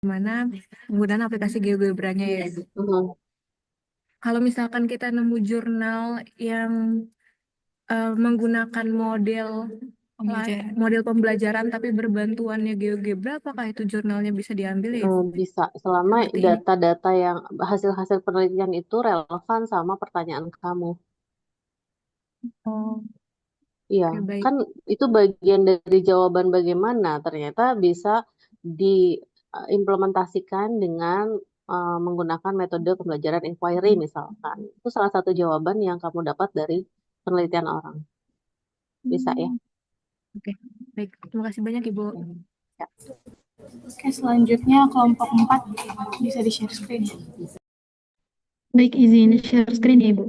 Gimana penggunaan aplikasi GeoGebranya ya. Mhm. Kalau misalkan kita nemu jurnal yang menggunakan model pembelajaran tapi berbantuannya GeoGebra, apakah itu jurnalnya bisa diambil ya, Ibu? Bisa selama Seperti ini. data-data yang hasil-hasil penelitian itu relevan sama pertanyaan kamu. Oh, Iya, oke baik. kan itu bagian dari jawaban bagaimana ternyata bisa diimplementasikan dengan menggunakan metode pembelajaran inquiry misalkan. Itu salah satu jawaban yang kamu dapat dari penelitian orang. Bisa ya. Hmm, oke, baik. Terima kasih banyak, Ibu. Ya. Oke, selanjutnya kelompok 4 bisa di-share screen. Baik, izin share screen ya, Ibu.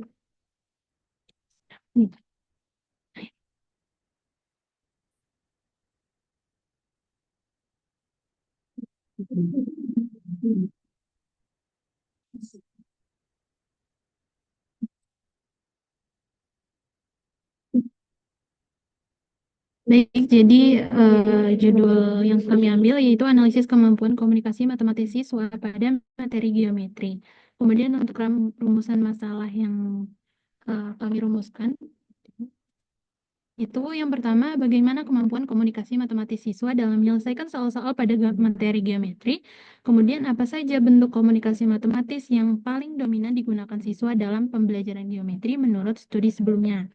Baik, jadi judul yang kami ambil yaitu analisis kemampuan komunikasi matematis siswa pada materi geometri. Kemudian untuk rumusan masalah yang kami rumuskan, itu yang pertama, bagaimana kemampuan komunikasi matematis siswa dalam menyelesaikan soal-soal pada materi geometri. Kemudian, apa saja bentuk komunikasi matematis yang paling dominan digunakan siswa dalam pembelajaran geometri menurut studi sebelumnya.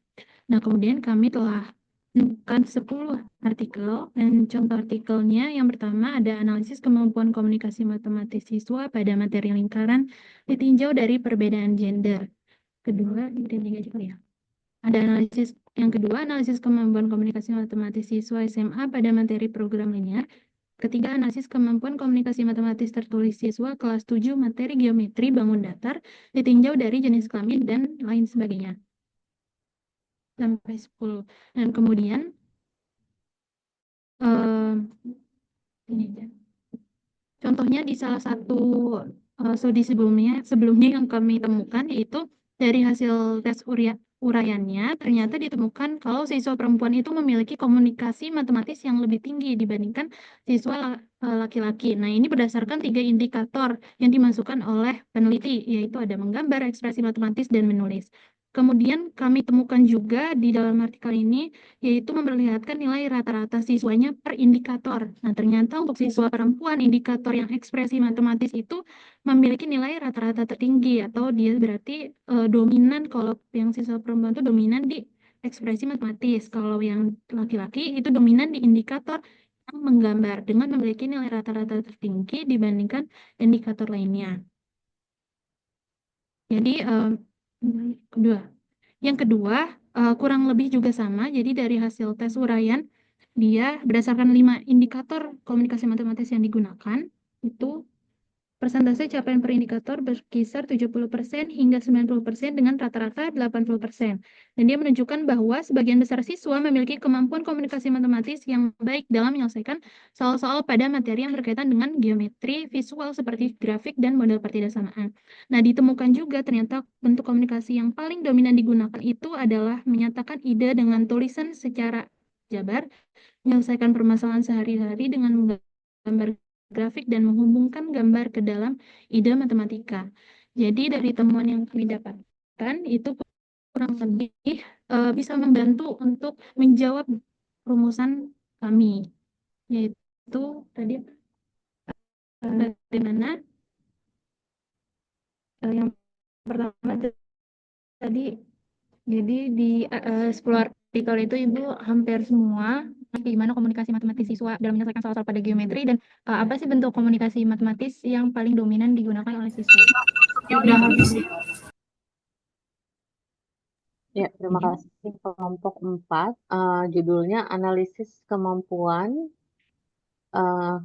Nah, kemudian kami telah menemukan 10 artikel, dan contoh artikelnya yang pertama ada analisis kemampuan komunikasi matematis siswa pada materi lingkaran ditinjau dari perbedaan gender. Kedua, dan tiga juga ya. Ada analisis yang kedua, analisis kemampuan komunikasi matematis siswa SMA pada materi program linear. Ketiga, analisis kemampuan komunikasi matematis tertulis siswa kelas 7 materi geometri bangun datar ditinjau dari jenis kelamin dan lain sebagainya. Sampai 10. Dan kemudian eh, ini aja. Contohnya di salah satu studi sebelumnya yang kami temukan yaitu dari hasil tes uraiannya ternyata ditemukan kalau siswa perempuan itu memiliki komunikasi matematis yang lebih tinggi dibandingkan siswa laki-laki. Nah, ini berdasarkan 3 indikator yang dimasukkan oleh peneliti, yaitu ada menggambar, ekspresi matematis, dan menulis. Kemudian kami temukan juga di dalam artikel ini yaitu memperlihatkan nilai rata-rata siswanya per indikator. Nah, ternyata untuk siswa perempuan, indikator yang ekspresi matematis itu memiliki nilai rata-rata tertinggi, atau dia berarti dominan. Kalau yang siswa perempuan itu dominan di ekspresi matematis. Kalau yang laki-laki itu dominan di indikator yang menggambar dengan memiliki nilai rata-rata tertinggi dibandingkan indikator lainnya. Jadi, kedua. Yang kedua, kurang lebih juga sama. Jadi dari hasil tes uraian, dia berdasarkan 5 indikator komunikasi matematis yang digunakan, itu persentase capaian per indikator berkisar 70% hingga 90% dengan rata-rata 80%. Dan dia menunjukkan bahwa sebagian besar siswa memiliki kemampuan komunikasi matematis yang baik dalam menyelesaikan soal-soal pada materi yang berkaitan dengan geometri visual seperti grafik dan model pertidasamaan. Nah, ditemukan juga ternyata bentuk komunikasi yang paling dominan digunakan itu adalah menyatakan ide dengan tulisan secara jabar, menyelesaikan permasalahan sehari-hari dengan menggambar grafik dan menghubungkan gambar ke dalam ide matematika. Jadi dari temuan yang kami dapatkan itu kurang lebih bisa membantu untuk menjawab rumusan kami, yaitu tadi bagaimana yang pertama tadi. Jadi di 10 artikel itu Ibu hampir semua bagaimana komunikasi matematis siswa dalam menyelesaikan soal-soal pada geometri, dan apa sih bentuk komunikasi matematis yang paling dominan digunakan oleh siswa. Ya udah habis. Ya, terima kasih. Kelompok 4, judulnya analisis kemampuan. eh,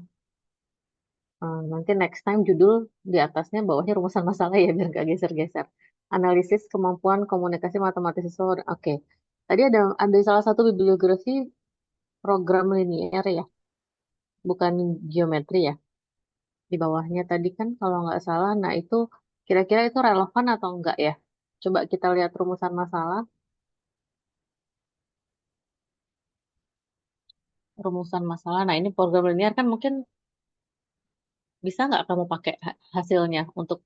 Nanti next time judul di atasnya, bawahnya rumusan masalah ya, biar nggak geser-geser. Analisis kemampuan komunikasi matematis siswa. Oke. Tadi ada salah satu bibliografi program linear ya, bukan geometri ya. Di bawahnya tadi kan kalau nggak salah, nah itu kira-kira itu relevan atau enggak ya? Coba kita lihat rumusan masalah. Rumusan masalah. Nah, ini program linear kan mungkin bisa nggak kamu pakai hasilnya untuk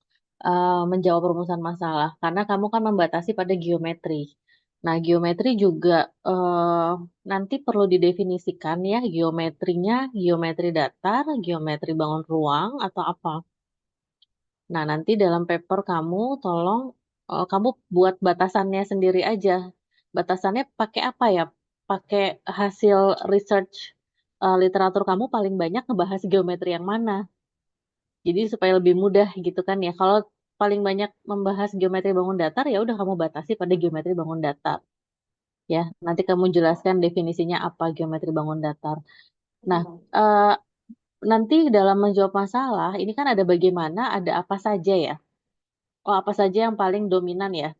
menjawab rumusan masalah? Karena kamu kan membatasi pada geometri. Nah, geometri juga nanti perlu didefinisikan ya, geometrinya, geometri datar, geometri bangun ruang, atau apa. Nah, nanti dalam paper kamu tolong kamu buat batasannya sendiri aja. Batasannya pakai apa ya? Pakai hasil research literatur kamu paling banyak ngebahas geometri yang mana. Jadi supaya lebih mudah gitu kan ya. Kalau paling banyak membahas geometri bangun datar ya udah kamu batasi pada geometri bangun datar. Ya, nanti kamu jelaskan definisinya apa geometri bangun datar. Nah, eh, nanti dalam menjawab masalah ini kan ada bagaimana, ada apa saja ya. Oh, apa saja yang paling dominan ya.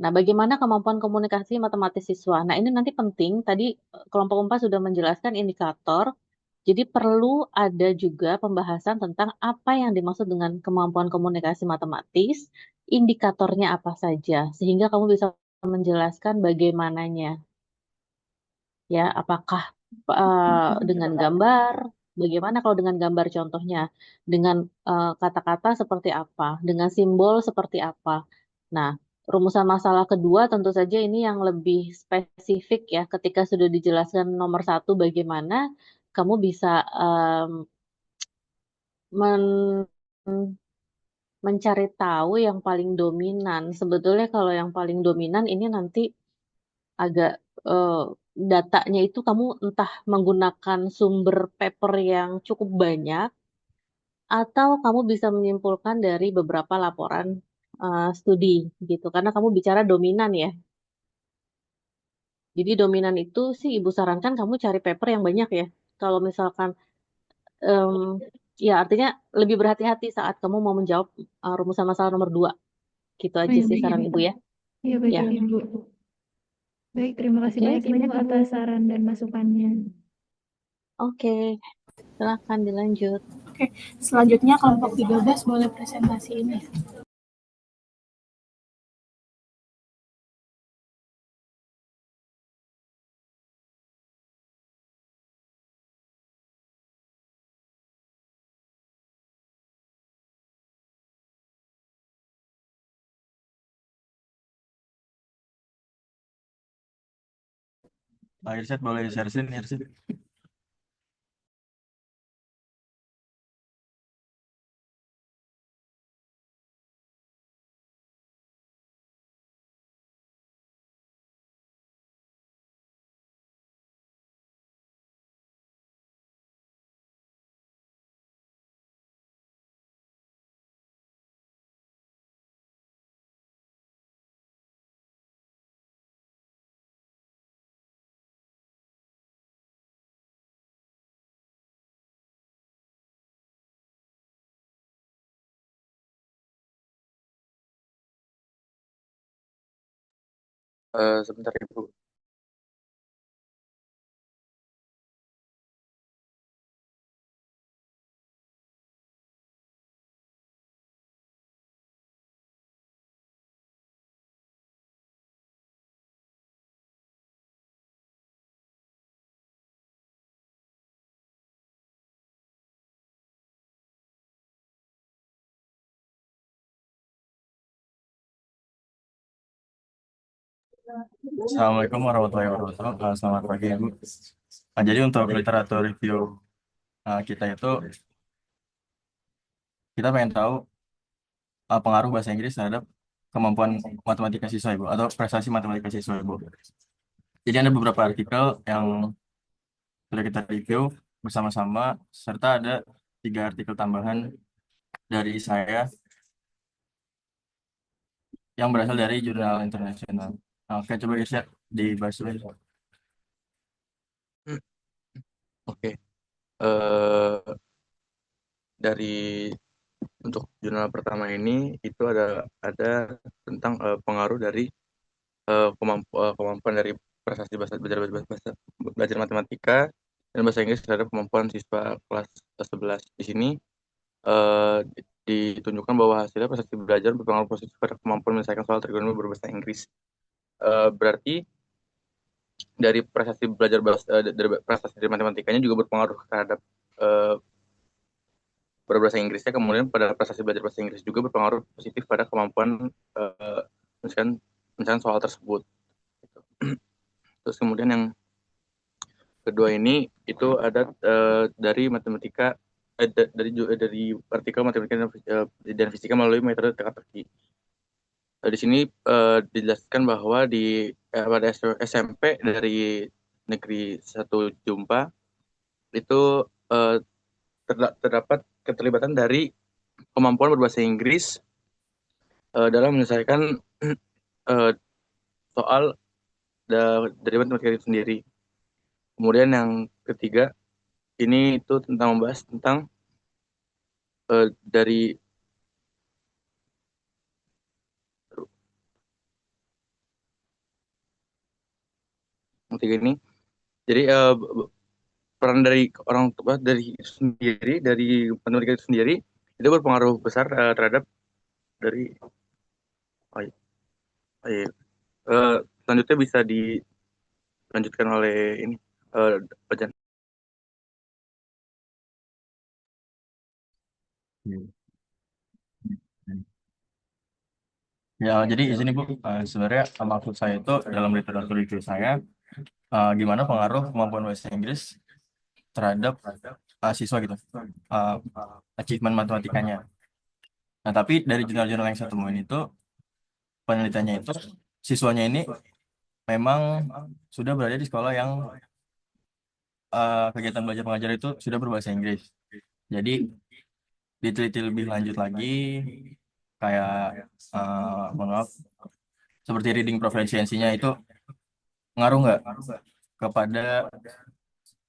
Nah, bagaimana kemampuan komunikasi matematis siswa? Nah, ini nanti penting. Tadi kelompok 4 sudah menjelaskan indikator. Jadi perlu ada juga pembahasan tentang apa yang dimaksud dengan kemampuan komunikasi matematis, indikatornya apa saja, sehingga kamu bisa menjelaskan bagaimananya. Ya, apakah dengan gambar, bagaimana kalau dengan gambar contohnya, dengan kata-kata seperti apa, dengan simbol seperti apa. Nah, rumusan masalah kedua tentu saja ini yang lebih spesifik ya, ketika sudah dijelaskan nomor satu bagaimana, kamu bisa men- mencari tahu yang paling dominan. Sebetulnya kalau yang paling dominan ini nanti agak eh, datanya itu kamu entah menggunakan sumber paper yang cukup banyak atau kamu bisa menyimpulkan dari beberapa laporan studi gitu. Karena kamu bicara dominan ya. Jadi dominan itu sih ibu sarankan kamu cari paper yang banyak ya. Kalau misalkan em, ya artinya lebih berhati-hati saat kamu mau menjawab rumusan masalah nomor 2. Gitu Oh aja iya, sih baik saran Ibu. ibu ya. Iya, Ya, baiklah Ibu. Baik, terima kasih oke, banyak Ibu atas saran dan masukannya. oke. Silakan dilanjut. Oke, selanjutnya kelompok 13 boleh presentasi ini. Pak Irsyad boleh share screen, Irsyad. Sebentar Ibu. Assalamualaikum warahmatullahi wabarakatuh. Selamat pagi Ibu. Jadi untuk literatur review kita itu, kita pengen tahu pengaruh bahasa Inggris terhadap kemampuan matematika siswa Ibu, atau prestasi matematika siswa Ibu. Jadi ada beberapa artikel yang sudah kita review bersama-sama, serta ada 3 artikel tambahan dari saya yang berasal dari jurnal internasional. Oke, coba Irsyad dibahas dulu. Oke, eh, dari untuk jurnal pertama ini itu ada tentang pengaruh dari kemampuan dari prestasi belajar matematika dan bahasa Inggris terhadap kemampuan siswa kelas 11. Di sini eh, ditunjukkan bahwa hasilnya prestasi belajar berpengaruh positif pada kemampuan menyelesaikan soal trigonometri berbahasa Inggris. Berarti dari prestasi belajar dari prestasi dari matematikanya juga berpengaruh terhadap berbahasa Inggrisnya, kemudian pada prestasi belajar bahasa Inggris juga berpengaruh positif pada kemampuan menyelesaikan soal tersebut. Terus kemudian yang kedua ini itu ada dari matematika dari artikel matematika dan fisika melalui metode teka-teki. Di sini dijelaskan bahwa pada SMP dari Negeri 1 Jumpa itu terdapat keterlibatan dari kemampuan berbahasa Inggris dalam menyelesaikan soal dari matematika itu sendiri. Kemudian yang ketiga ini itu tentang membahas tentang dari ketiga ini. Jadi peran dari orang tua dari matematika itu sendiri itu berpengaruh besar terhadap dari selanjutnya bisa dilanjutkan oleh ini Bajan. Ya, jadi di sini Bu, sebenarnya maksud saya itu dalam literatur review saya, gimana pengaruh kemampuan bahasa Inggris terhadap siswa gitu, achievement matematikanya. Nah, tapi dari jurnal-jurnal yang saya temuin itu, penelitiannya itu, siswanya ini memang sudah berada di sekolah yang kegiatan belajar mengajar itu sudah berbahasa Inggris. Jadi diteliti lebih lanjut lagi, kayak mohon maaf, seperti reading proficiency-nya itu ngaruh nggak kepada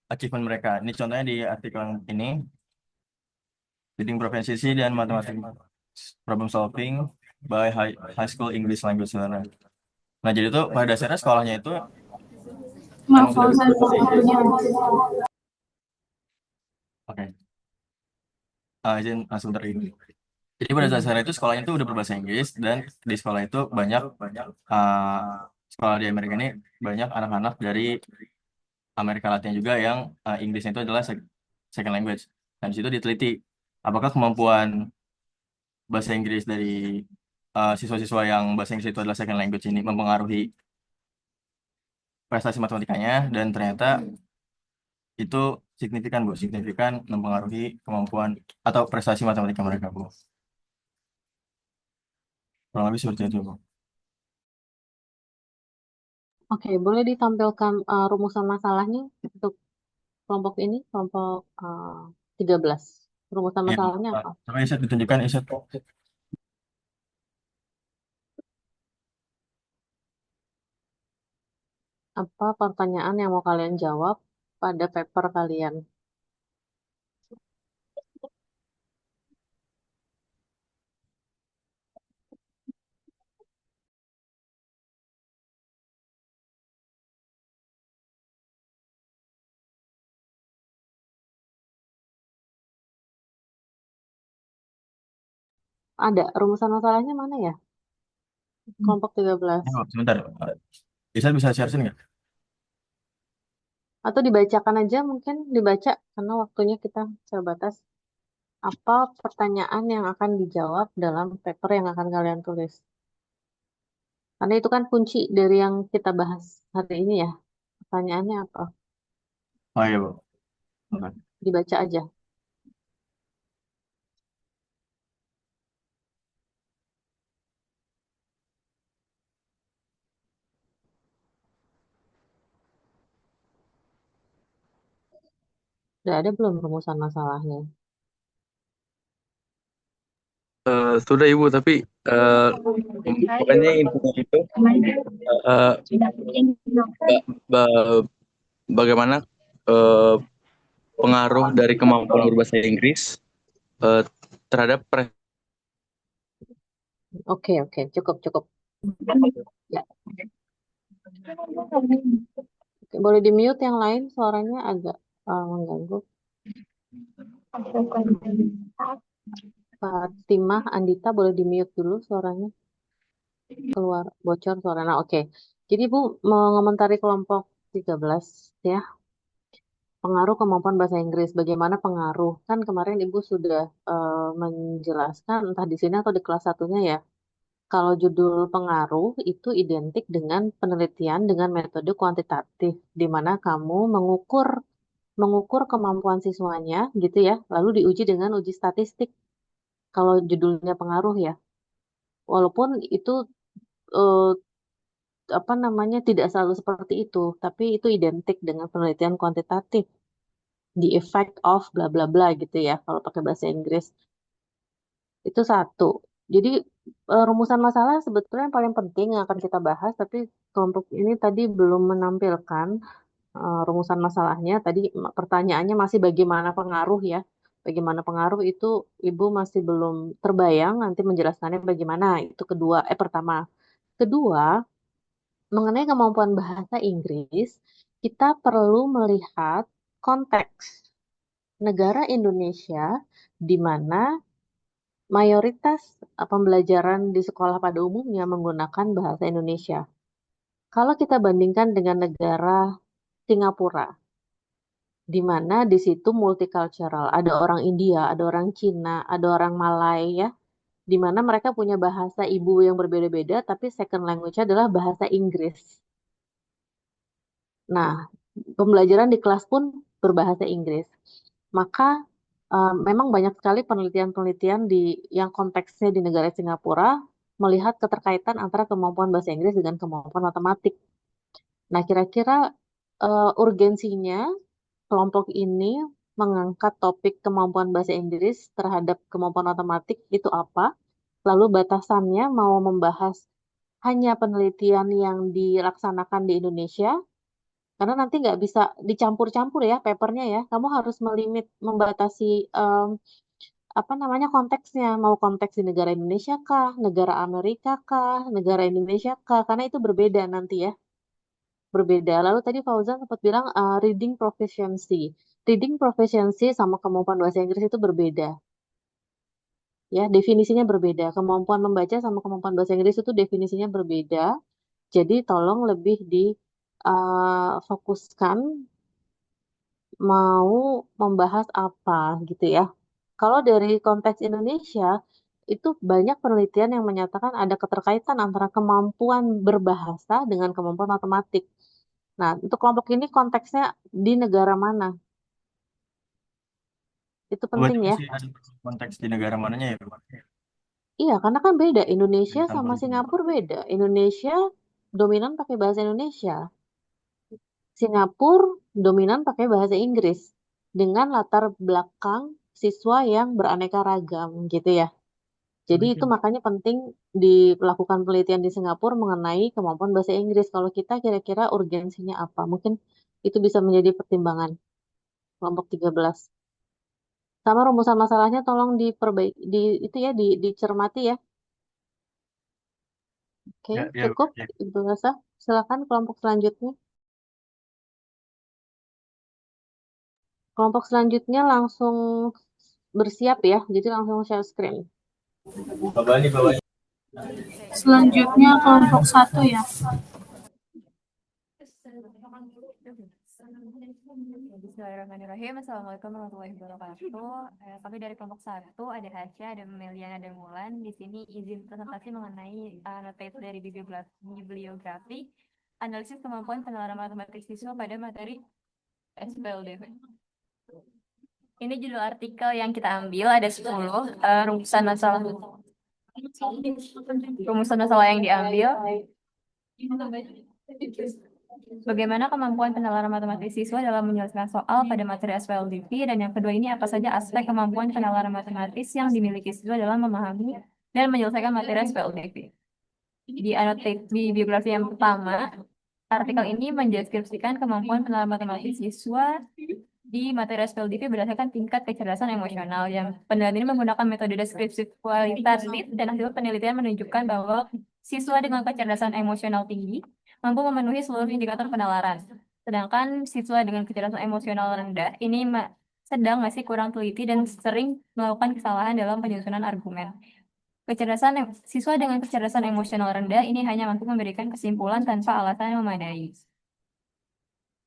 achievement mereka. Ini contohnya di artikel ini, reading proficiency dan mathematics problem solving by high school English language learner. Nah, jadi itu pada dasarnya sekolahnya itu Maaf emang kalau sudah. saya waktunya habis. Oke. Izin langsung ini. Jadi pada dasarnya itu sekolahnya itu udah berbahasa Inggris, dan di sekolah itu banyak sekolah di Amerika ini banyak anak-anak dari Amerika Latin juga yang Inggrisnya itu adalah second language. Dan di situ diteliti apakah kemampuan bahasa Inggris dari siswa-siswa yang bahasa Inggris itu adalah second language ini mempengaruhi prestasi matematikanya, dan ternyata itu signifikan Bu, signifikan mempengaruhi kemampuan atau prestasi matematika mereka Bu. Kurang lebih seperti itu Bu. Oke, boleh ditampilkan rumusan masalahnya untuk kelompok ini, kelompok 13. Rumusan Ya, masalahnya apa? coba Iset ditunjukkan Iset. Apa pertanyaan yang mau kalian jawab pada paper kalian? Ada rumusan masalahnya mana ya? Kelompok 13. Ya, sebentar. Iset bisa share sini nggak? Atau dibacakan aja, mungkin dibaca karena waktunya kita terbatas. Apa pertanyaan yang akan dijawab dalam paper yang akan kalian tulis? Karena itu kan kunci dari yang kita bahas hari ini ya. Pertanyaannya apa? Oh iya Bu. Oke. Dibaca aja. Udah ada belum rumusan masalahnya? Sudah Ibu, tapi pokoknya intinya itu bagaimana pengaruh dari kemampuan berbahasa Inggris terhadap Oke, cukup. Ya. Oke, boleh di mute yang lain, suaranya agak mengganggu. Fatimah, Andita boleh di mute dulu suaranya. Keluar bocor suara. Nah, oke. Jadi Bu mau mengomentari kelompok 13 ya. Pengaruh kemampuan bahasa Inggris. Bagaimana pengaruh? Kan kemarin Ibu sudah menjelaskan entah di sini atau di kelas satunya ya. Kalau judul pengaruh itu identik dengan penelitian dengan metode kuantitatif, di mana kamu mengukur kemampuan siswanya gitu ya, lalu diuji dengan uji statistik. Kalau judulnya pengaruh ya, walaupun itu eh, apa namanya tidak selalu seperti itu, tapi itu identik dengan penelitian kuantitatif, the effect of bla bla bla gitu ya, kalau pakai bahasa Inggris. Itu satu. Jadi rumusan masalah sebetulnya yang paling penting yang akan kita bahas, tapi kelompok ini tadi belum menampilkan rumusan masalahnya. Tadi pertanyaannya masih bagaimana pengaruh ya. Bagaimana pengaruh itu Ibu masih belum terbayang nanti menjelaskannya bagaimana. Itu pertama. Kedua, mengenai kemampuan bahasa Inggris, kita perlu melihat konteks negara Indonesia di mana mayoritas pembelajaran di sekolah pada umumnya menggunakan bahasa Indonesia. Kalau kita bandingkan dengan negara Singapura, di mana di situ multicultural, ada orang India, ada orang Cina, ada orang Malay ya, di mana mereka punya bahasa ibu yang berbeda-beda, tapi second language adalah bahasa Inggris. Nah, pembelajaran di kelas pun berbahasa Inggris. Maka memang banyak sekali penelitian-penelitian yang konteksnya di negara Singapura melihat keterkaitan antara kemampuan bahasa Inggris dengan kemampuan matematik. Nah, kira-kira urgensinya kelompok ini mengangkat topik kemampuan bahasa Inggris terhadap kemampuan matematik itu apa? Lalu batasannya mau membahas hanya penelitian yang dilaksanakan di Indonesia, karena nanti nggak bisa dicampur-campur ya papernya ya. Kamu harus membatasi apa namanya konteksnya. Mau konteks di negara Indonesia kah, negara Amerika kah, negara Indonesia kah? Karena itu berbeda nanti ya, berbeda. Lalu tadi Fauzan sempat bilang reading proficiency. Reading proficiency sama kemampuan bahasa Inggris itu berbeda. Ya, definisinya berbeda. Kemampuan membaca sama kemampuan bahasa Inggris itu definisinya berbeda. Jadi tolong lebih fokuskan mau membahas apa gitu ya. Kalau dari konteks Indonesia, itu banyak penelitian yang menyatakan ada keterkaitan antara kemampuan berbahasa dengan kemampuan matematik. Nah, untuk kelompok ini konteksnya di negara mana? Itu penting Berarti ya. masih ada konteks di negara mananya ya, Pak? Iya, karena kan beda. Indonesia Campur sama gitu. Singapura beda. Indonesia dominan pakai bahasa Indonesia. Singapura dominan pakai bahasa Inggris dengan latar belakang siswa yang beraneka ragam gitu ya. Jadi itu makanya penting dilakukan penelitian di Singapura mengenai kemampuan bahasa Inggris. Kalau kita kira-kira urgensinya apa? Mungkin itu bisa menjadi pertimbangan kelompok 13. Sama rumusan masalahnya tolong diperbaiki itu ya dicermati ya. Oke, Ya, ya, cukup ya. Ibu Rosa. Silakan kelompok selanjutnya. Kelompok selanjutnya langsung bersiap ya. Jadi langsung share screen. Bawah. Selanjutnya kelompok 1 ya. Bismillahirrahmanirrahim. Assalamualaikum warahmatullahi wabarakatuh. Kami dari kelompok 1 ada Hasya, ada Meliana, ada Mulan. Di sini izin presentasi mengenai notate dari bibliografi, analisis kemampuan penalaran matematik siswa pada materi SPLDV. Ini judul artikel yang kita ambil ada 10 rumusan masalah yang diambil. Bagaimana kemampuan penalaran matematik siswa dalam menyelesaikan soal pada materi SPLDV, dan yang kedua ini apa saja aspek kemampuan penalaran matematis yang dimiliki siswa dalam memahami dan menyelesaikan materi SPLDV. Di biografi yang pertama, artikel ini mendeskripsikan kemampuan penalaran matematis siswa di materi SPLDV berdasarkan tingkat kecerdasan emosional. Yang penelitian ini menggunakan metode deskripsi kualitatif dan hasil penelitian menunjukkan bahwa siswa dengan kecerdasan emosional tinggi mampu memenuhi seluruh indikator penalaran. Sedangkan siswa dengan kecerdasan emosional rendah ini sedang masih kurang teliti dan sering melakukan kesalahan dalam penyusunan argumen. Siswa dengan kecerdasan emosional rendah ini hanya mampu memberikan kesimpulan tanpa alasan yang memadai.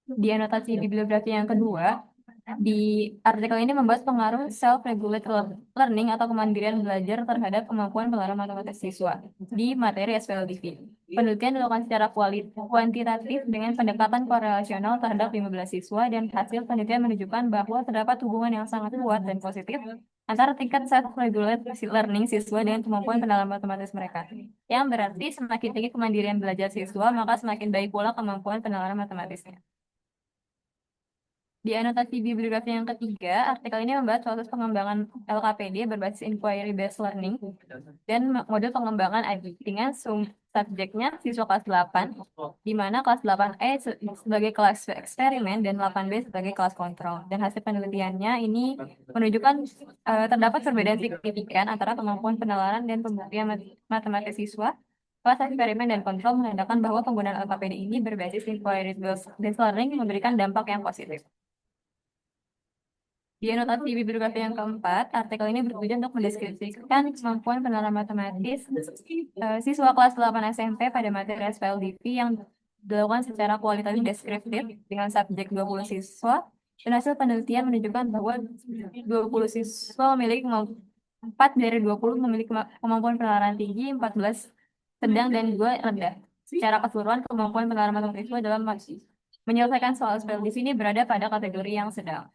Di anotasi bibliografi yang kedua, Di artikel ini membahas pengaruh self-regulated learning atau kemandirian belajar terhadap kemampuan pengenalan matematis siswa di materi SPLDV. Penelitian dilakukan secara kuantitatif dengan pendekatan korelasional terhadap 15 siswa dan hasil penelitian menunjukkan bahwa terdapat hubungan yang sangat kuat dan positif antara tingkat self-regulated learning siswa dengan kemampuan pengenalan matematis mereka. Yang berarti semakin tinggi kemandirian belajar siswa, maka semakin baik pula kemampuan pengenalan matematisnya. Di anotasi bibliografi yang ketiga, artikel ini membahas proses pengembangan LKPD berbasis Inquiry Based Learning dan model pengembangan ID dengan subjeknya siswa kelas 8, di mana kelas 8E sebagai kelas eksperimen dan 8B sebagai kelas kontrol. Dan hasil penelitiannya ini menunjukkan terdapat perbedaan signifikan antara kemampuan penalaran dan pembuktian matematis siswa. Kelas eksperimen dan kontrol menandakan bahwa penggunaan LKPD ini berbasis Inquiry Based Learning memberikan dampak yang positif. Di anotasi bibliografi yang keempat, artikel ini bertujuan untuk mendeskripsikan kemampuan penalaran matematis siswa kelas 8 SMP pada materi SPLDV yang dilakukan secara kualitatif deskriptif dengan subjek 20 siswa, dan hasil penelitian menunjukkan bahwa 20 siswa memiliki 4 dari 20 memiliki kemampuan penalaran tinggi, 14 sedang, dan 2 rendah. Secara keseluruhan, kemampuan penalaran matematis siswa dalam menyelesaikan soal SPLDV ini berada pada kategori yang sedang.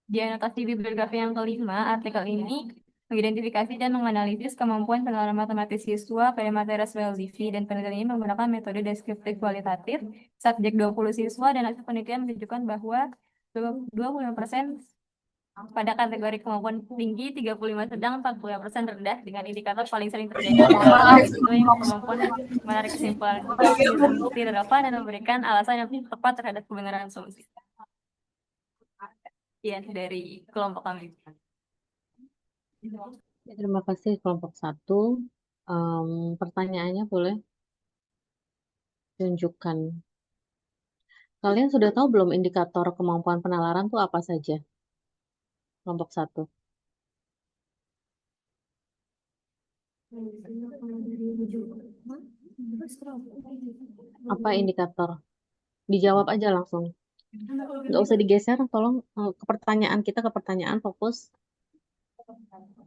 Di anotasi bibliografi yang kelima, artikel ini mengidentifikasi dan menganalisis kemampuan penalaran matematis siswa pada materi SPLDV, dan penelitian ini menggunakan metode deskriptif kualitatif, subjek 20 siswa, dan hasil penelitian menunjukkan bahwa 25% pada kategori kemampuan tinggi, 35 sedang, 40% rendah, dengan indikator paling sering terjadi adalah kemampuan menarik kesimpulan bukti relevan dan memberikan alasan yang tepat terhadap kebenaran solusi. Ya, dari kelompok kami. Terima kasih kelompok 1. Pertanyaannya boleh tunjukkan. Kalian sudah tahu belum indikator kemampuan penalaran itu apa saja? Kelompok 1. Apa indikator? Dijawab aja langsung. Nggak usah digeser, tolong ke pertanyaan kita, ke pertanyaan fokus.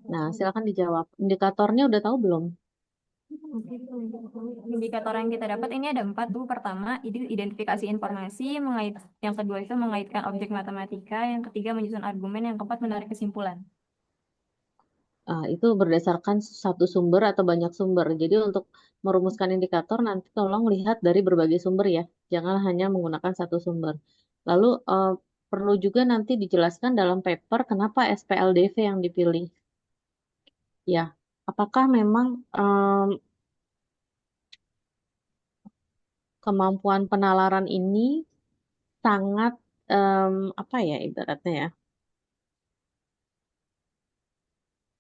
Nah, silakan dijawab. Indikatornya udah tahu belum? Indikator yang kita dapat ini ada 4 tuh. Pertama, identifikasi informasi, yang kedua itu mengaitkan objek matematika, yang ketiga menyusun argumen, yang keempat menarik kesimpulan. Itu berdasarkan satu sumber atau banyak sumber. Jadi untuk merumuskan indikator nanti tolong lihat dari berbagai sumber ya. Jangan hanya menggunakan satu sumber. Lalu perlu juga nanti dijelaskan dalam paper kenapa SPLDV yang dipilih. Ya, apakah memang kemampuan penalaran ini sangat apa ya ibaratnya ya?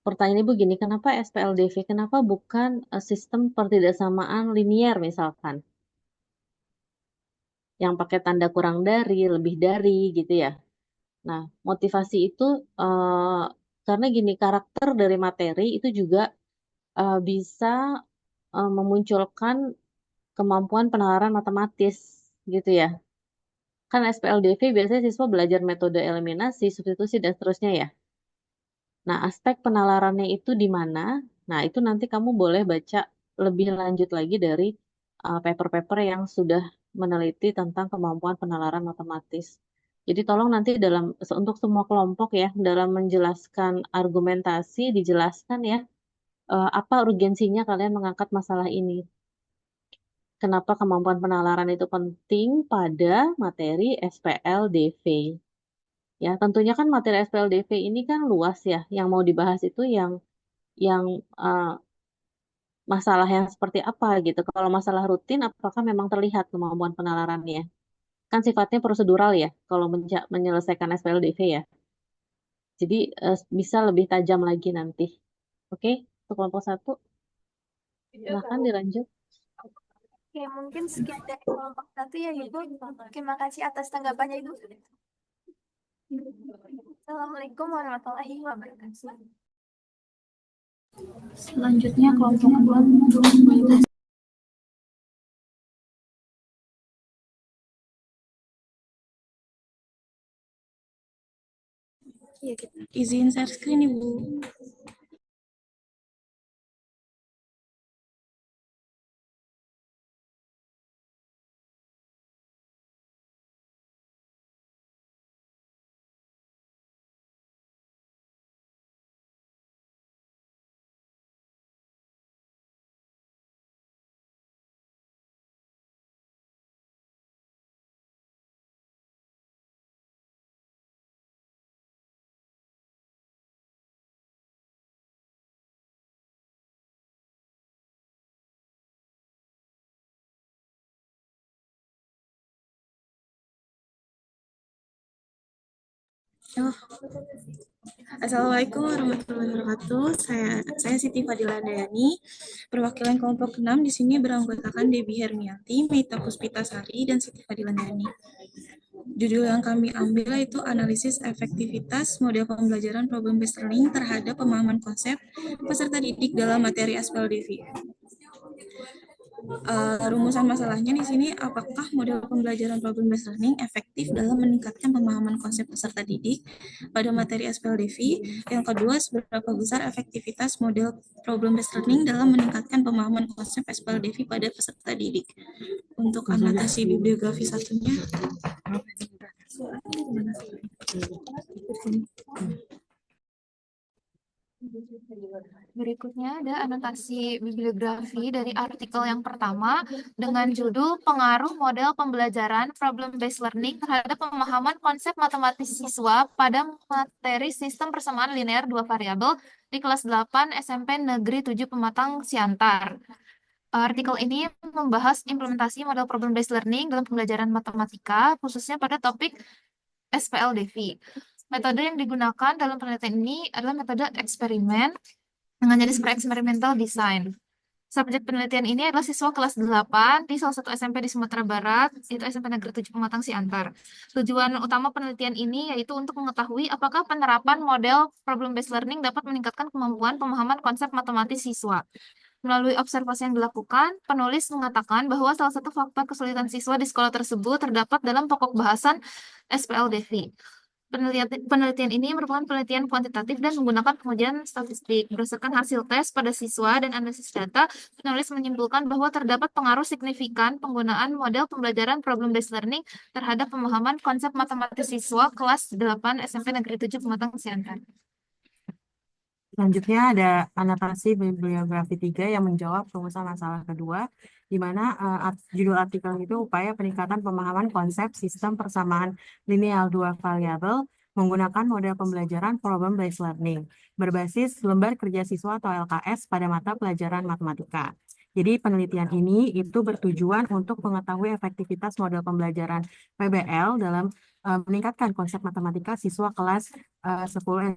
Pertanyaan Ibu gini, kenapa SPLDV? Kenapa bukan sistem pertidaksamaan linier misalkan? Yang pakai tanda kurang dari, lebih dari gitu ya. Nah, motivasi itu karena gini, karakter dari materi itu juga bisa memunculkan kemampuan penalaran matematis gitu ya. Kan SPLDV biasanya siswa belajar metode eliminasi, substitusi, dan seterusnya ya. Nah, aspek penalarannya itu di mana? Nah, itu nanti kamu boleh baca lebih lanjut lagi dari paper-paper yang sudah meneliti tentang kemampuan penalaran matematis. Jadi tolong nanti untuk semua kelompok ya, dalam menjelaskan argumentasi, dijelaskan ya, apa urgensinya kalian mengangkat masalah ini. Kenapa kemampuan penalaran itu penting pada materi SPLDV. Ya, tentunya kan materi SPLDV ini kan luas ya. Yang mau dibahas itu yang masalah yang seperti apa gitu. Kalau masalah rutin, apakah memang terlihat kemampuan penalarannya? Kan sifatnya prosedural ya, kalau menyelesaikan SPLDV ya. Jadi bisa lebih tajam lagi nanti. Oke, untuk kelompok 1. Silahkan dilanjut. Oke, mungkin sekian dari kelompok 1 ya Ibu. Terima kasih atas tanggapannya Ibu. Assalamualaikum warahmatullahi wabarakatuh. Selanjutnya kelompok 2. Iya, kita izin share screen, Ibu. Halo. Assalamualaikum warahmatullahi wabarakatuh. Saya Siti Fadila Dayani, perwakilan kelompok 6 di sini beranggotakan Debbie Hermianti, Meita Puspitasari, dan Siti Fadila Dayani. Judul yang kami ambil itu analisis efektivitas model pembelajaran problem based learning terhadap pemahaman konsep peserta didik dalam materi SPLDV. Rumusan masalahnya di sini, apakah model pembelajaran problem based learning efektif dalam meningkatkan pemahaman konsep peserta didik pada materi SPLDV? Yang kedua, seberapa besar efektivitas model problem based learning dalam meningkatkan pemahaman konsep SPLDV pada peserta didik? Untuk anotasi bibliografi satunya, Berikutnya ada anotasi bibliografi dari artikel yang pertama dengan judul Pengaruh Model Pembelajaran Problem Based Learning terhadap Pemahaman Konsep Matematis Siswa pada Materi Sistem Persamaan Linear Dua Variabel di kelas 8 SMP Negeri 7 Pematang, Siantar. Artikel ini membahas implementasi model problem based learning dalam pembelajaran matematika, khususnya pada topik SPLDV. Metode yang digunakan dalam penelitian ini adalah metode eksperimen dengan jenis pre-experimental design. Subjek penelitian ini adalah siswa kelas 8 di salah satu SMP di Sumatera Barat, yaitu SMP Negeri 7 Pematang, Siantar. Tujuan utama penelitian ini yaitu untuk mengetahui apakah penerapan model problem-based learning dapat meningkatkan kemampuan pemahaman konsep matematis siswa. Melalui observasi yang dilakukan, penulis mengatakan bahwa salah satu faktor kesulitan siswa di sekolah tersebut terdapat dalam pokok bahasan SPLDV. Penelitian ini merupakan penelitian kuantitatif dan menggunakan pengujian statistik. Berdasarkan hasil tes pada siswa dan analisis data, penulis menyimpulkan bahwa terdapat pengaruh signifikan penggunaan model pembelajaran problem-based learning terhadap pemahaman konsep matematis siswa kelas 8 SMP Negeri 7 Pematang, Siantar. Selanjutnya ada anotasi bibliografi 3 yang menjawab rumusan masalah kedua, di mana judul artikel itu upaya peningkatan pemahaman konsep sistem persamaan lineal dua variabel menggunakan model pembelajaran problem based learning berbasis lembar kerja siswa atau LKS pada mata pelajaran matematika. Jadi penelitian ini itu bertujuan untuk mengetahui efektivitas model pembelajaran PBL dalam meningkatkan konsep matematika siswa kelas 10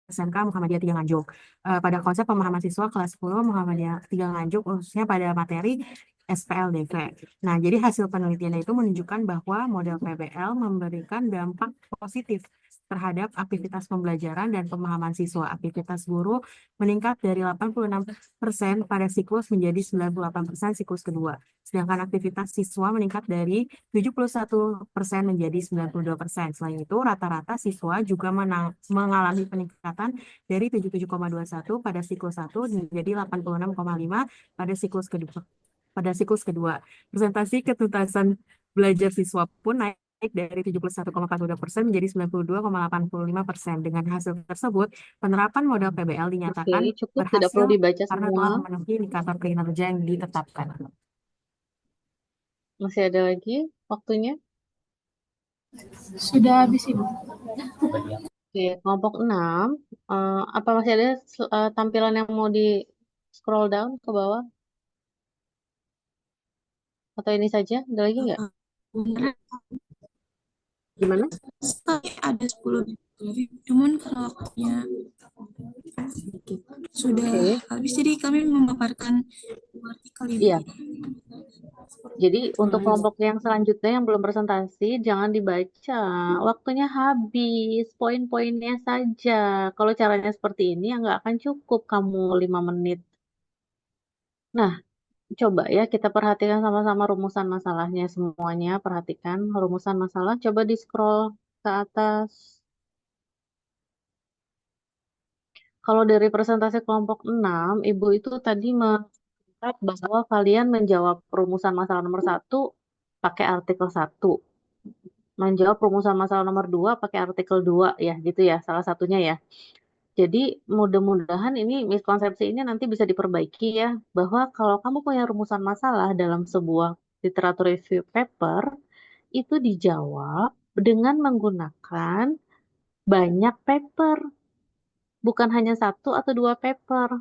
SMK Muhammadiyah 3 Nganjuk. Pada konsep pemahaman siswa kelas 10 Muhammadiyah 3 Nganjuk, khususnya pada materi SPLDV. Nah, jadi hasil penelitian itu menunjukkan bahwa model PBL memberikan dampak positif terhadap aktivitas pembelajaran dan pemahaman siswa. Aktivitas guru meningkat dari 86% pada siklus menjadi 98% siklus kedua. Sedangkan aktivitas siswa meningkat dari 71% menjadi 92%. Selain itu, rata-rata siswa juga mengalami peningkatan dari 77,21 pada siklus 1 menjadi 86,5 pada siklus kedua. Presentasi ketuntasan belajar siswa pun naik dari 71,42% menjadi 92,85%. Dengan hasil tersebut, penerapan model PBL dinyatakan Oke, cukup, tidak perlu berhasil dibaca karena semua. telah memenuhi indikator kinerja yang ditetapkan. Masih ada lagi waktunya? Sudah habis, Ibu. Oke, kelompok 6. Apa masih ada tampilan yang mau di scroll down ke bawah? Atau ini saja? Ada lagi nggak? Gimana? Ada 10 bibliografi, cuman karena waktunya sudah Oke, habis, jadi kami memaparkan dua artikel ini. iya. Jadi untuk kelompok yang selanjutnya yang belum presentasi, jangan dibaca. Waktunya habis, poin-poinnya saja. Kalau caranya seperti ini, ya nggak akan cukup kamu 5 menit. Nah, coba ya kita perhatikan sama-sama rumusan masalahnya semuanya. Perhatikan rumusan masalah, coba di scroll ke atas. Kalau dari presentasi kelompok 6, Ibu itu tadi mengatakan bahwa kalian menjawab rumusan masalah nomor 1 pakai artikel 1. Menjawab rumusan masalah nomor 2 pakai artikel 2 ya, gitu ya, salah satunya ya. Jadi mudah-mudahan ini miskonsepsi ini nanti bisa diperbaiki ya, bahwa kalau kamu punya rumusan masalah dalam sebuah literatur review paper, itu dijawab dengan menggunakan banyak paper, bukan hanya 1 atau 2 paper.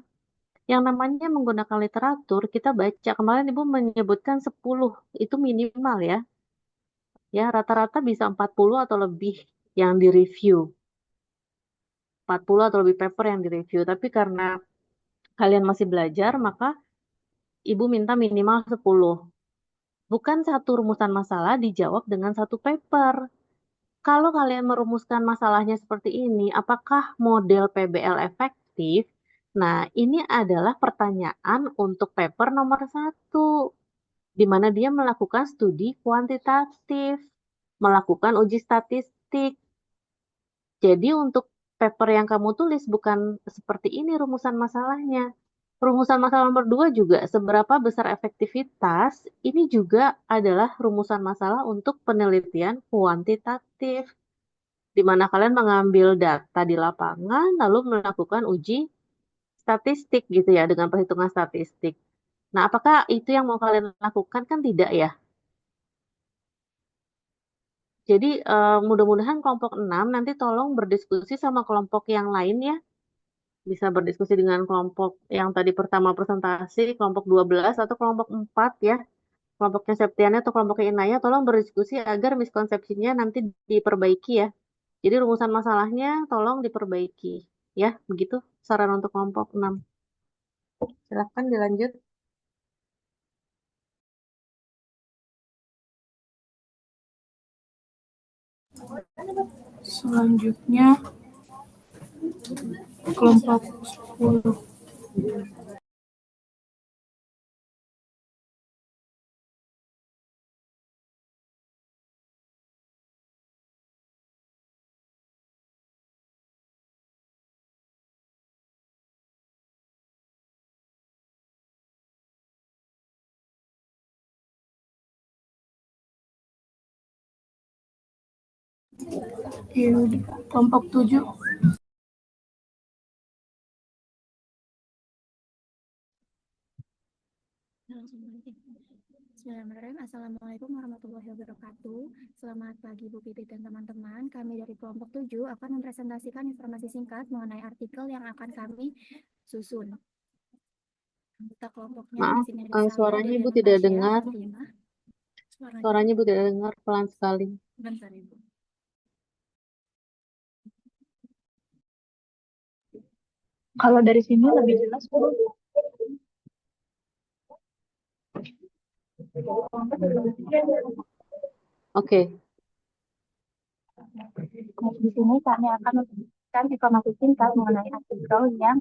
Yang namanya menggunakan literatur, kita baca, kemarin Ibu menyebutkan 10, itu minimal ya. Ya, rata-rata bisa 40 atau lebih yang direview. 40 atau lebih paper yang direview, tapi karena kalian masih belajar, maka Ibu minta minimal 10. Bukan satu rumusan masalah dijawab dengan satu paper. Kalau kalian merumuskan masalahnya seperti ini, apakah model PBL efektif? Nah, ini adalah pertanyaan untuk paper nomor 1, di mana dia melakukan studi kuantitatif, melakukan uji statistik. Jadi untuk paper yang kamu tulis bukan seperti ini rumusan masalahnya. Rumusan masalah nomor 2 juga seberapa besar efektivitas, ini juga adalah rumusan masalah untuk penelitian kuantitatif, di mana kalian mengambil data di lapangan lalu melakukan uji statistik gitu ya, dengan perhitungan statistik. Nah, apakah itu yang mau kalian lakukan? Kan tidak ya. Jadi mudah-mudahan kelompok 6 nanti tolong berdiskusi sama kelompok yang lain ya. Bisa berdiskusi dengan kelompok yang tadi pertama presentasi, kelompok 12 atau kelompok 4 ya. Kelompoknya Septiana atau kelompoknya Inaya, tolong berdiskusi agar miskonsepsinya nanti diperbaiki ya. Jadi rumusan masalahnya tolong diperbaiki. Ya, begitu saran untuk kelompok 6. Silahkan dilanjut. Selanjutnya kelompok 10. Kelompok 7. Bismillahirrahmanirrahim. Assalamualaikum warahmatullahi wabarakatuh. Selamat pagi Bu Pipit dan teman-teman. Kami dari kelompok 7 akan mempresentasikan informasi singkat mengenai artikel yang akan kami susun. Anggota kelompoknya di Maaf, sini ada saya, suaranya Ibu Deliana tidak Tasya dengar. Fatimah. Suaranya Ibu tidak dengar, pelan sekali. Bentar Ibu. Kalau dari sini lebih jelas, Bu. Oke. Di sini kami akan memberikan informasi singkat mengenai artikel yang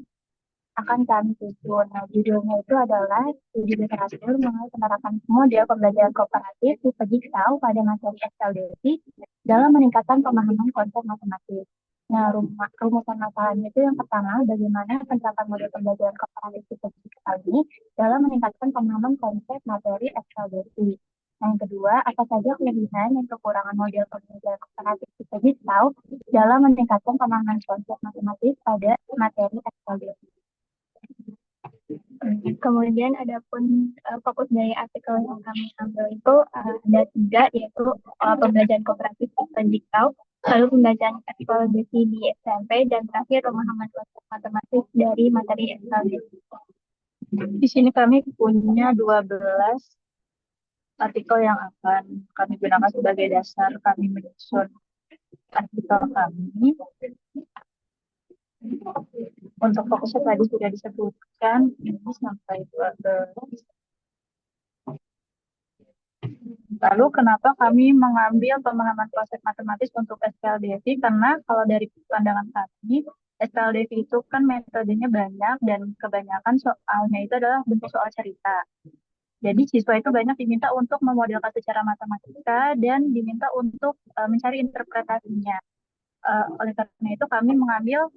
akan kami susun. Nah, judulnya itu adalah studi literatur mengenai penerapan model pembelajaran kooperatif tipe Jigsaw pada materi SLDC dalam meningkatkan pemahaman konsep matematik. Nah, rumusan masalahnya itu yang pertama, bagaimana penerapan model pembelajaran kooperatif tipe Jigsaw ini dalam meningkatkan pemahaman konsep materi SLDC. Yang kedua, apa saja kelebihan dan kekurangan model pembelajaran kooperatif tipe Jigsaw dalam meningkatkan pemahaman konsep matematik pada materi SLDC. Kemudian adapun fokus dari artikel yang kami ambil itu ada 3, yaitu pembelajaran kooperatif tipe Jigsaw, lalu pembelajaran SLDC di SMP, dan terakhir pemahaman konsep matematik dari materi SLDC. Di sini kami punya 12 artikel yang akan kami gunakan sebagai dasar kami menyusun artikel kami. Untuk fokusnya tadi sudah disebutkan, ini sampai 12. Lalu kenapa kami mengambil pemahaman konsep matematis untuk SPLDV? Karena kalau dari pandangan kami, SPLDV itu kan metodenya banyak dan kebanyakan soalnya itu adalah bentuk soal cerita. Jadi siswa itu banyak diminta untuk memodelkan secara matematika dan diminta untuk mencari interpretasinya. Oleh karena itu kami mengambil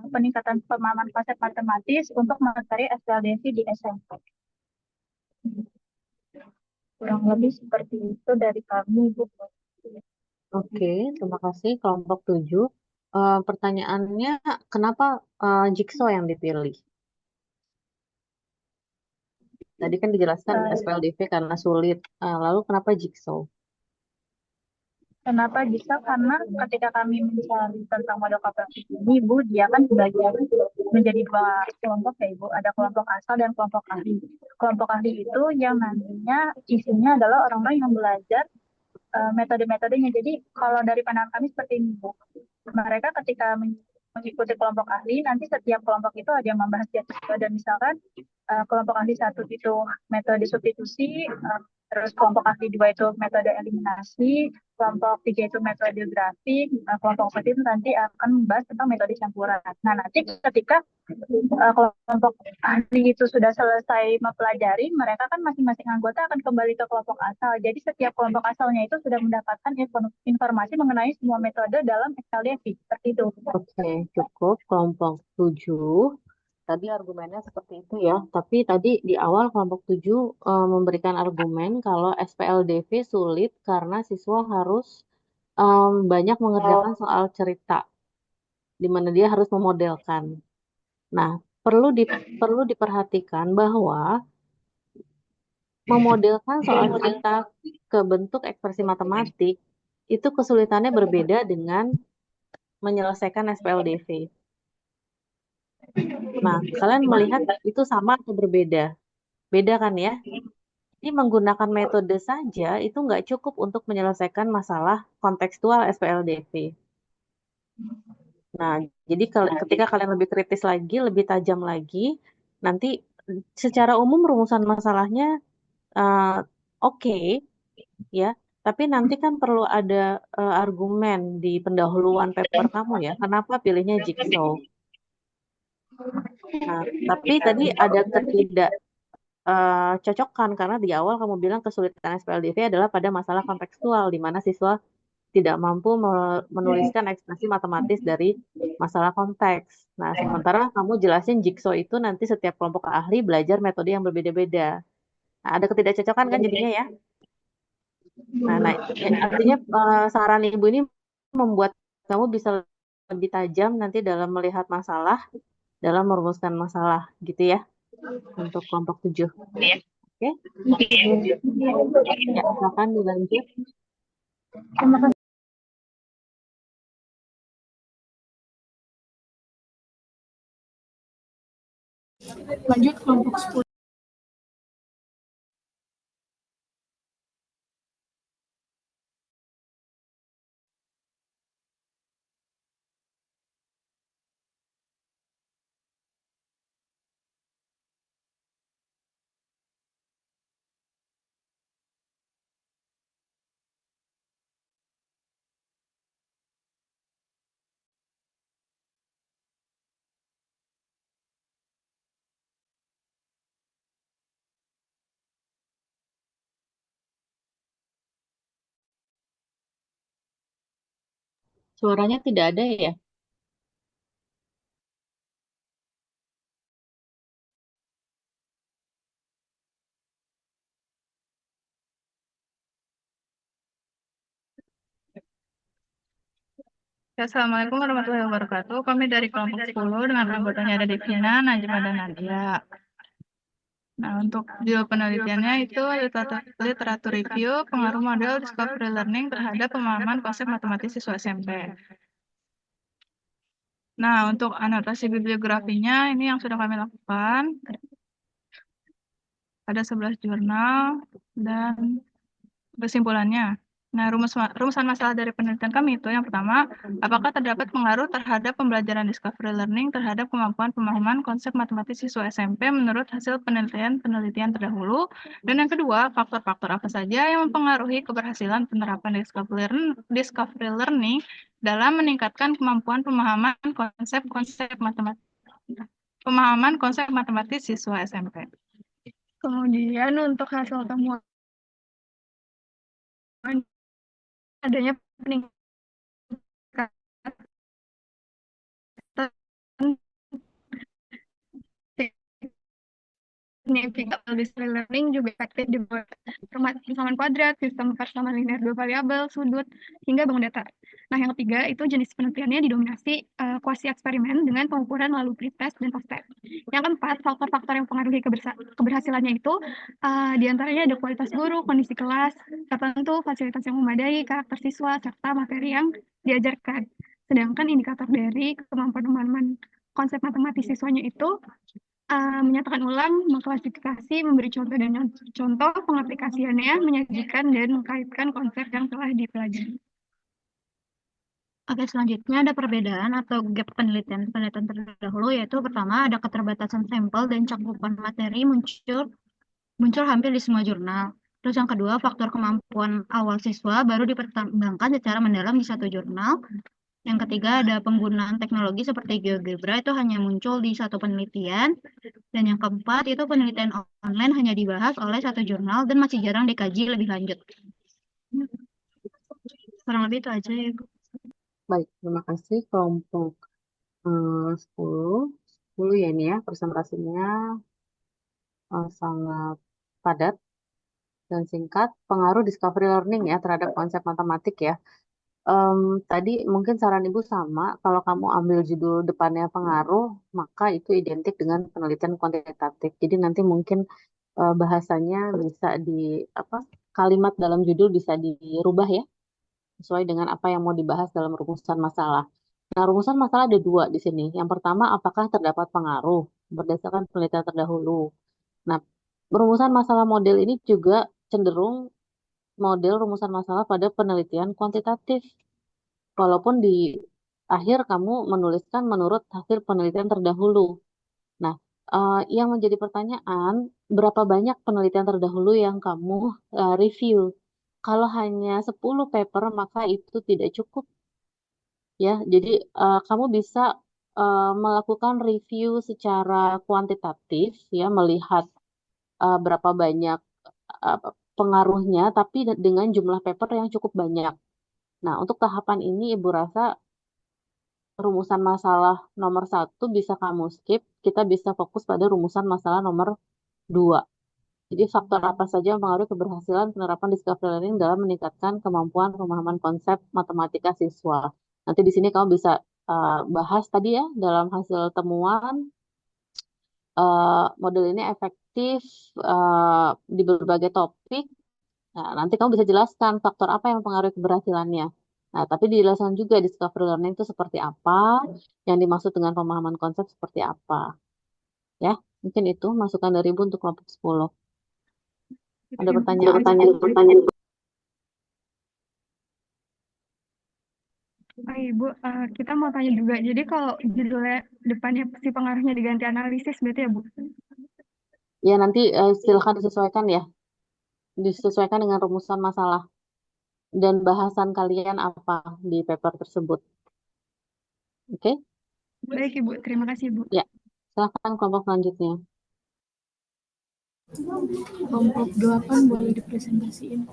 peningkatan pemahaman konsep matematis untuk materi SPLDV di SMP. Kurang lebih seperti itu dari kami, Bu. Oke, terima kasih kelompok 7. Pertanyaannya, kenapa jigsaw yang dipilih? Tadi kan dijelaskan Eh, SPLDV karena sulit. Lalu kenapa jigsaw? Kenapa bisa? Karena ketika kami mencari tentang model kooperatif ini, Bu, dia kan dibagi menjadi dua kelompok ya, Ibu. Ada kelompok asal dan kelompok ahli. Kelompok ahli itu yang nantinya isinya adalah orang-orang yang belajar metode-metodenya. Jadi kalau dari pandangan kami seperti ini, Bu. Mereka ketika mengikuti kelompok ahli, nanti setiap kelompok itu ada yang membahas tiap metode. Misalkan kelompok ahli 1 itu metode substitusi, terus kelompok ahli 2 itu metode eliminasi, kelompok 3 itu metode grafik, kelompok 4 itu nanti akan membahas tentang metode campuran. Nah, nanti ketika kelompok ahli itu sudah selesai mempelajari, mereka kan masing-masing anggota akan kembali ke kelompok asal. Jadi setiap kelompok asalnya itu sudah mendapatkan informasi mengenai semua metode dalam SLDV. Seperti itu. Oke, cukup kelompok 7. Tadi argumennya seperti itu ya. Tapi tadi di awal kelompok 7 memberikan argumen kalau SPLDV sulit karena siswa harus banyak mengerjakan soal cerita, di mana dia harus memodelkan. Nah, perlu diperhatikan bahwa memodelkan soal cerita ke bentuk ekspresi matematik itu kesulitannya berbeda dengan menyelesaikan SPLDV. Nah, kalian melihat itu sama atau berbeda? Beda kan ya? Jadi menggunakan metode saja itu nggak cukup untuk menyelesaikan masalah kontekstual SPLDV. Nah, jadi ketika kalian lebih kritis lagi, lebih tajam lagi, nanti secara umum rumusan masalahnya oke, ya. Tapi nanti kan perlu ada argumen di pendahuluan paper kamu ya. Kenapa pilihnya jigsaw? Nah, tapi tadi ada cocokan karena di awal kamu bilang kesulitan SPLDV adalah pada masalah kontekstual di mana siswa tidak mampu menuliskan ekspresi matematis dari masalah konteks. Nah, sementara kamu jelasin jigsaw itu nanti setiap kelompok ahli belajar metode yang berbeda-beda. Nah, ada ketidakcocokan kan jadinya ya? Nah, artinya saran ibu ini membuat kamu bisa lebih tajam nanti dalam melihat masalah, dalam merumuskan masalah, gitu ya, untuk kelompok 7. Oke? Ya, silakan dilanjut. Terima kasih. Lanjut kelompok 10. Suaranya tidak ada ya? Assalamualaikum warahmatullahi wabarakatuh. Kami dari kelompok 10 dengan anggotanya ada Devina, Najma, dan Nadia. Nah, untuk judul penelitiannya itu literatur review pengaruh model discovery learning terhadap pemahaman konsep matematis siswa SMP. Nah, untuk anotasi bibliografinya ini yang sudah kami lakukan. Ada 11 jurnal dan kesimpulannya. Nah, rumusan masalah dari penelitian kami itu yang pertama, apakah terdapat pengaruh terhadap pembelajaran discovery learning terhadap kemampuan pemahaman konsep matematis siswa SMP menurut hasil penelitian terdahulu? Dan yang kedua, faktor-faktor apa saja yang mempengaruhi keberhasilan penerapan discovery learning dalam meningkatkan kemampuan pemahaman konsep matematis siswa SMP? Kemudian untuk hasil temuan adanya peningkatan signifikan display learning juga efektif di persamaan kuadrat, sistem persamaan linear dua variabel, sudut, hingga bangun datar. Nah, yang ketiga itu jenis penelitiannya didominasi kuasi eksperimen dengan pengukuran melalui pretest dan post-test. Yang keempat, faktor-faktor yang mempengaruhi keberhasilannya itu diantaranya ada kualitas guru, kondisi kelas tertentu, fasilitas yang memadai, karakter siswa, serta materi yang diajarkan. Sedangkan indikator dari kemampuan pemahaman konsep matematis siswanya itu menyatakan ulang, mengklasifikasi, memberi contoh dan contoh pengaplikasiannya, menyajikan dan mengkaitkan konsep yang telah dipelajari. Oke, selanjutnya ada perbedaan atau gap penelitian terdahulu, yaitu pertama ada keterbatasan sampel dan cakupan materi muncul hampir di semua jurnal. Terus yang kedua, faktor kemampuan awal siswa baru dipertimbangkan secara mendalam di satu jurnal. Yang ketiga, ada penggunaan teknologi seperti GeoGebra itu hanya muncul di satu penelitian. Dan yang keempat, itu penelitian online hanya dibahas oleh satu jurnal dan masih jarang dikaji lebih lanjut. Kurang lebih itu aja ya, Bu. Baik, terima kasih kelompok 10. 10 ya ini ya, presentasinya sangat padat dan singkat. Pengaruh discovery learning ya terhadap konsep matematik ya. Tadi mungkin saran Ibu sama, kalau kamu ambil judul depannya pengaruh, maka itu identik dengan penelitian kuantitatif. Jadi nanti mungkin bahasanya bisa kalimat dalam judul bisa dirubah ya, sesuai dengan apa yang mau dibahas dalam rumusan masalah. Nah, rumusan masalah ada dua di sini. Yang pertama, apakah terdapat pengaruh berdasarkan penelitian terdahulu. Nah, rumusan masalah model ini juga cenderung model rumusan masalah pada penelitian kuantitatif. Walaupun di akhir kamu menuliskan menurut hasil penelitian terdahulu. Nah, yang menjadi pertanyaan, berapa banyak penelitian terdahulu yang kamu review? Kalau hanya 10 paper, maka itu tidak cukup. Ya, jadi kamu bisa melakukan review secara kuantitatif, ya, melihat berapa banyak pengaruhnya, tapi dengan jumlah paper yang cukup banyak. Nah, untuk tahapan ini Ibu rasa rumusan masalah nomor 1 bisa kamu skip, kita bisa fokus pada rumusan masalah nomor 2. Jadi faktor apa saja yang mempengaruhi keberhasilan penerapan discovery learning dalam meningkatkan kemampuan pemahaman konsep matematika siswa. Nanti di sini kamu bisa bahas tadi ya, dalam hasil temuan, model ini efektif di berbagai topik. Nah, nanti kamu bisa jelaskan faktor apa yang mempengaruhi keberhasilannya. Nah, tapi dijelaskan juga discovery learning itu seperti apa, yang dimaksud dengan pemahaman konsep seperti apa. Ya, mungkin itu masukan dari Ibu untuk kelompok 10. Ada pertanyaan? Ibu, kita mau tanya juga. Jadi kalau judulnya depannya si pengaruhnya diganti analisis, berarti ya, Bu? Ya, nanti silakan disesuaikan ya. Disesuaikan dengan rumusan masalah. Dan bahasan kalian apa di paper tersebut. Oke? Baik, Ibu. Terima kasih, Bu. Ya, silakan kelompok selanjutnya. Kelompok 8 boleh dipresentasiin.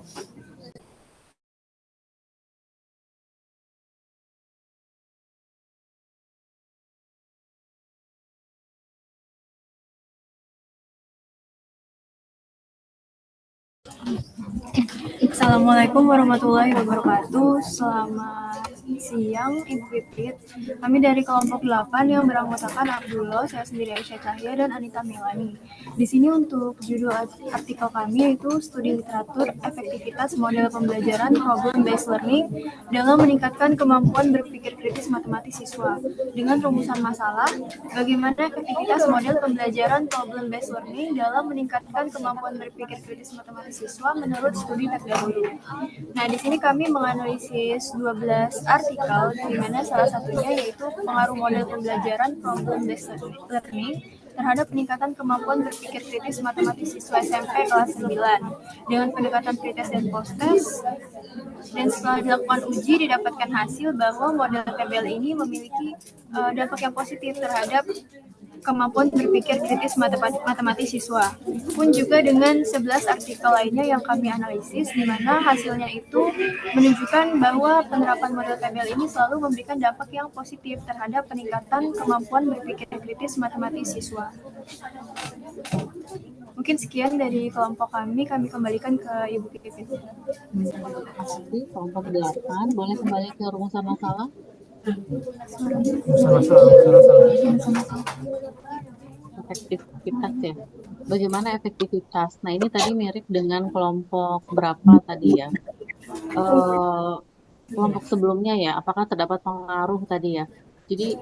Assalamualaikum warahmatullahi wabarakatuh. Selamat siang, Ibu Pipit. Kami dari kelompok 8 yang beranggotakan Abdullah, saya sendiri Aisyah Cahya, dan Anita Milani. Di sini untuk judul artikel kami yaitu studi literatur efektivitas model pembelajaran problem-based learning dalam meningkatkan kemampuan berpikir kritis matematis siswa. Dengan rumusan masalah, bagaimana efektivitas model pembelajaran problem-based learning dalam meningkatkan kemampuan berpikir kritis matematis siswa menurut studi terdahulu. Nah, di sini kami menganalisis 12 artikel, di mana salah satunya yaitu pengaruh model pembelajaran problem-based learning terhadap peningkatan kemampuan berpikir kritis matematis siswa SMP kelas 9 dengan pendekatan pretest dan post-test. Dan setelah dilakukan uji, didapatkan hasil bahwa model TBL ini memiliki dampak yang positif terhadap kemampuan berpikir kritis matematis siswa. Pun juga dengan 11 artikel lainnya yang kami analisis, di mana hasilnya itu menunjukkan bahwa penerapan model TBL ini selalu memberikan dampak yang positif terhadap peningkatan kemampuan berpikir kritis matematis siswa. Mungkin sekian dari kelompok kami kembalikan ke Ibu Pipin. Terima kasih. Kelompok 8, boleh kembali ke rumusan masalah. Efektivitas ya. Bagaimana efektivitas? Nah, ini tadi mirip dengan kelompok berapa tadi ya? Kelompok sebelumnya ya, apakah terdapat pengaruh tadi ya? Jadi,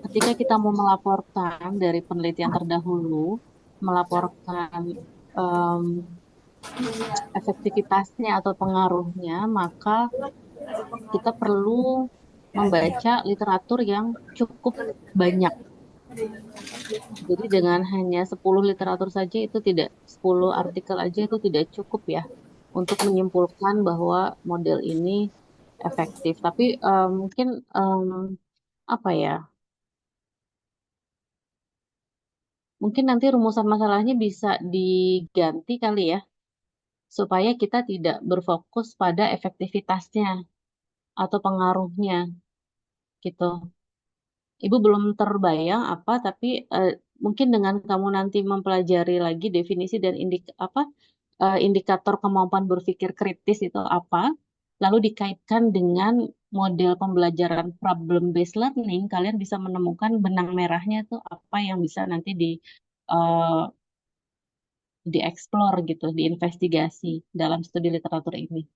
ketika kita mau melaporkan dari penelitian terdahulu, melaporkan efektivitasnya atau pengaruhnya, maka kita perlu membaca literatur yang cukup banyak. Jadi dengan hanya 10 literatur saja itu tidak, 10 artikel aja itu tidak cukup ya untuk menyimpulkan bahwa model ini efektif. Tapi mungkin apa ya? Mungkin nanti rumusan masalahnya bisa diganti kali ya, supaya kita tidak berfokus pada efektivitasnya atau pengaruhnya gitu. Ibu belum terbayang apa, tapi mungkin dengan kamu nanti mempelajari lagi definisi dan indikator kemampuan berpikir kritis itu apa, lalu dikaitkan dengan model pembelajaran problem based learning, kalian bisa menemukan benang merahnya itu apa yang bisa nanti dieksplor gitu, diinvestigasi dalam studi literatur ini.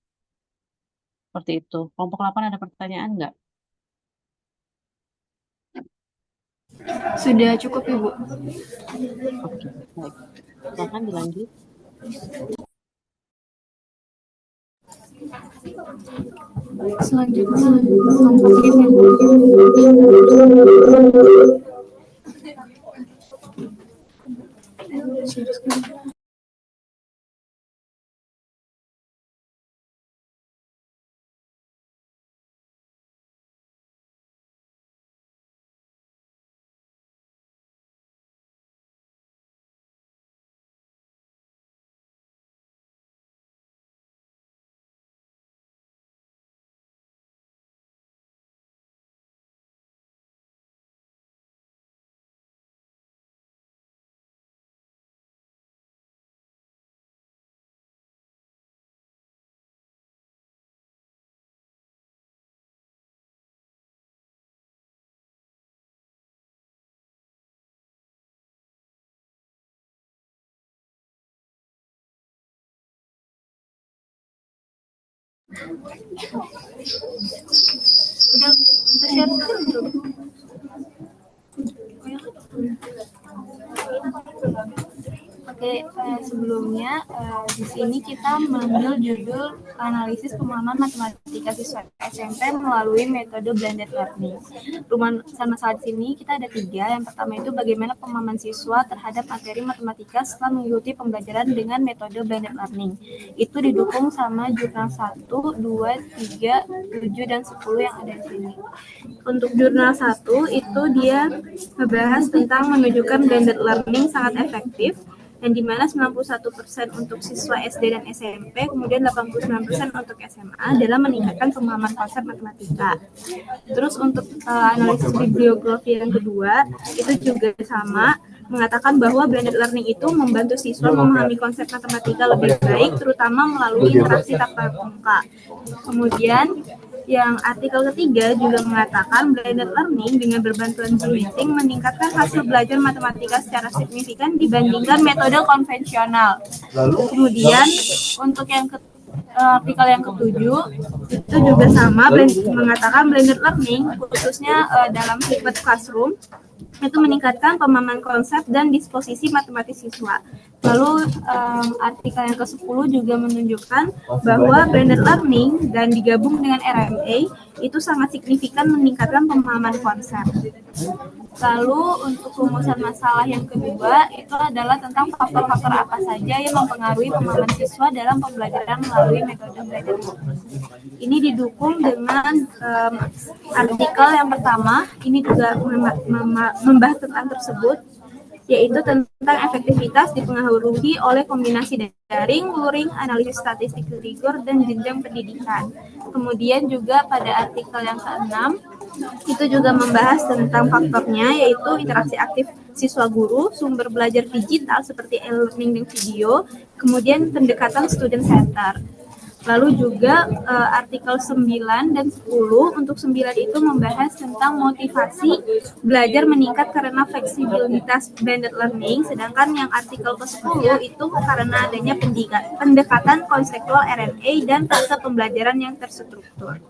Seperti itu. Kelompok 8 ada pertanyaan nggak? Sudah cukup, Ibu. Oke, baik. Silakan dilanjut. Selanjutnya kelompok udah share belum? Oke, sebelumnya di sini kita mengambil judul analisis pemahaman matematika siswa SMP melalui metode blended learning. Rumusan masalah di sini kita ada 3. Yang pertama itu bagaimana pemahaman siswa terhadap materi matematika setelah mengikuti pembelajaran dengan metode blended learning. Itu didukung sama jurnal 1, 2, 3, 7, dan 10 yang ada di sini. Untuk jurnal 1 itu dia membahas tentang menunjukkan blended learning sangat efektif, dan di mana 91% untuk siswa SD dan SMP, kemudian 89% untuk SMA dalam meningkatkan pemahaman konsep matematika. Terus untuk analisis bibliografi yang kedua, itu juga sama, mengatakan bahwa blended learning itu membantu siswa memahami konsep matematika lebih baik, terutama melalui interaksi tatap muka. Kemudian yang artikel ketiga juga mengatakan blended learning dengan berbantuan Zoom meeting meningkatkan hasil belajar matematika secara signifikan dibandingkan metode konvensional. Kemudian untuk yang artikel yang ketujuh itu juga sama, mengatakan blended learning khususnya dalam hybrid classroom itu meningkatkan pemahaman konsep dan disposisi matematis siswa. Lalu artikel yang ke-10 juga menunjukkan bahwa blended learning dan digabung dengan RMA itu sangat signifikan meningkatkan pemahaman konsep. Lalu untuk rumusan masalah yang kedua itu adalah tentang faktor-faktor apa saja yang mempengaruhi pemahaman siswa dalam pembelajaran melalui metode blended learning. Ini didukung dengan artikel yang pertama, ini juga membahas tentang tersebut, yaitu tentang efektivitas dipengaruhi oleh kombinasi daring, luring, analisis statistik rigor, dan jenjang pendidikan. Kemudian juga pada artikel yang ke-6, itu juga membahas tentang faktornya, yaitu interaksi aktif siswa guru, sumber belajar digital seperti e-learning dan video, kemudian pendekatan student center. Lalu juga artikel 9 dan 10, untuk 9 itu membahas tentang motivasi belajar meningkat karena fleksibilitas blended learning, sedangkan yang artikel ke-10 itu karena adanya pendekatan konseptual RNA dan fase pembelajaran yang terstruktur.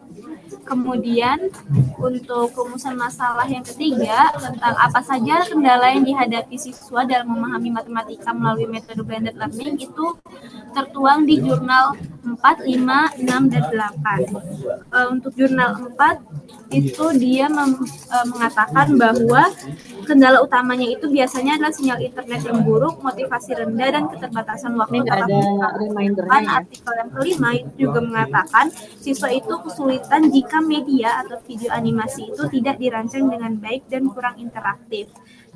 Kemudian untuk rumusan masalah yang ketiga tentang apa saja kendala yang dihadapi siswa dalam memahami matematika melalui metode blended learning itu tertuang di jurnal 4, 5, 6, dan 8. Untuk jurnal 4 itu dia mengatakan bahwa kendala utamanya itu biasanya adalah sinyal internet yang buruk, motivasi rendah, dan keterbatasan waktu Ini nggak tatap ada muka. remindernya ya. Artikel yang kelima itu juga mengatakan siswa itu kesulitan jika media atau video animasi itu tidak dirancang dengan baik dan kurang interaktif.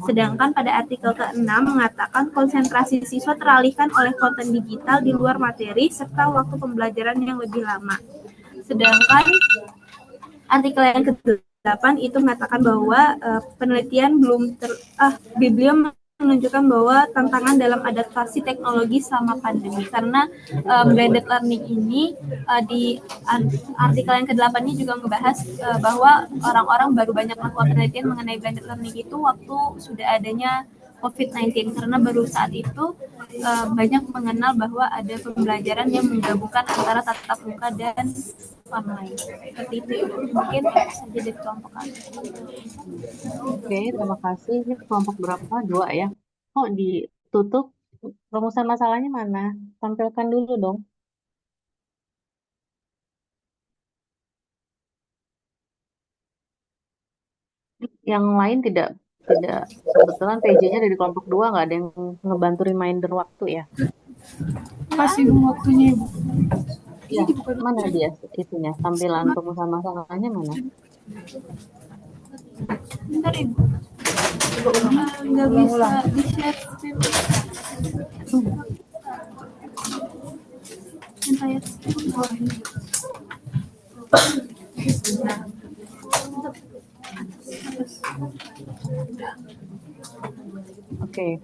Sedangkan pada artikel ke-6 mengatakan konsentrasi siswa teralihkan oleh konten digital di luar materi serta waktu pembelajaran yang lebih lama. Sedangkan artikel yang ke-8 itu mengatakan bahwa penelitian Biblio menunjukkan bahwa tantangan dalam adaptasi teknologi selama pandemi karena blended learning ini di artikel yang ke-8 ini juga membahas bahwa orang-orang baru banyak melakukan penelitian mengenai blended learning itu waktu sudah adanya COVID-19 karena baru saat itu banyak mengenal bahwa ada pembelajaran yang menggabungkan antara tatap muka dan online. Seperti itu mungkin saja dari kelompok kami. Oke, terima kasih. Ini kelompok berapa? 2 ya. Oh, ditutup. Rumusan masalahnya mana? Tampilkan dulu dong. Yang lain tidak kebetulan PJ-nya dari kelompok 2 nggak ada yang ngebantu reminder waktu ya. Kasih waktunya Ibu. Ya, mana dia itunya? Tampilan rumusan masalahnya mana? Bentar Ibu. Nggak bisa di-share. Oke,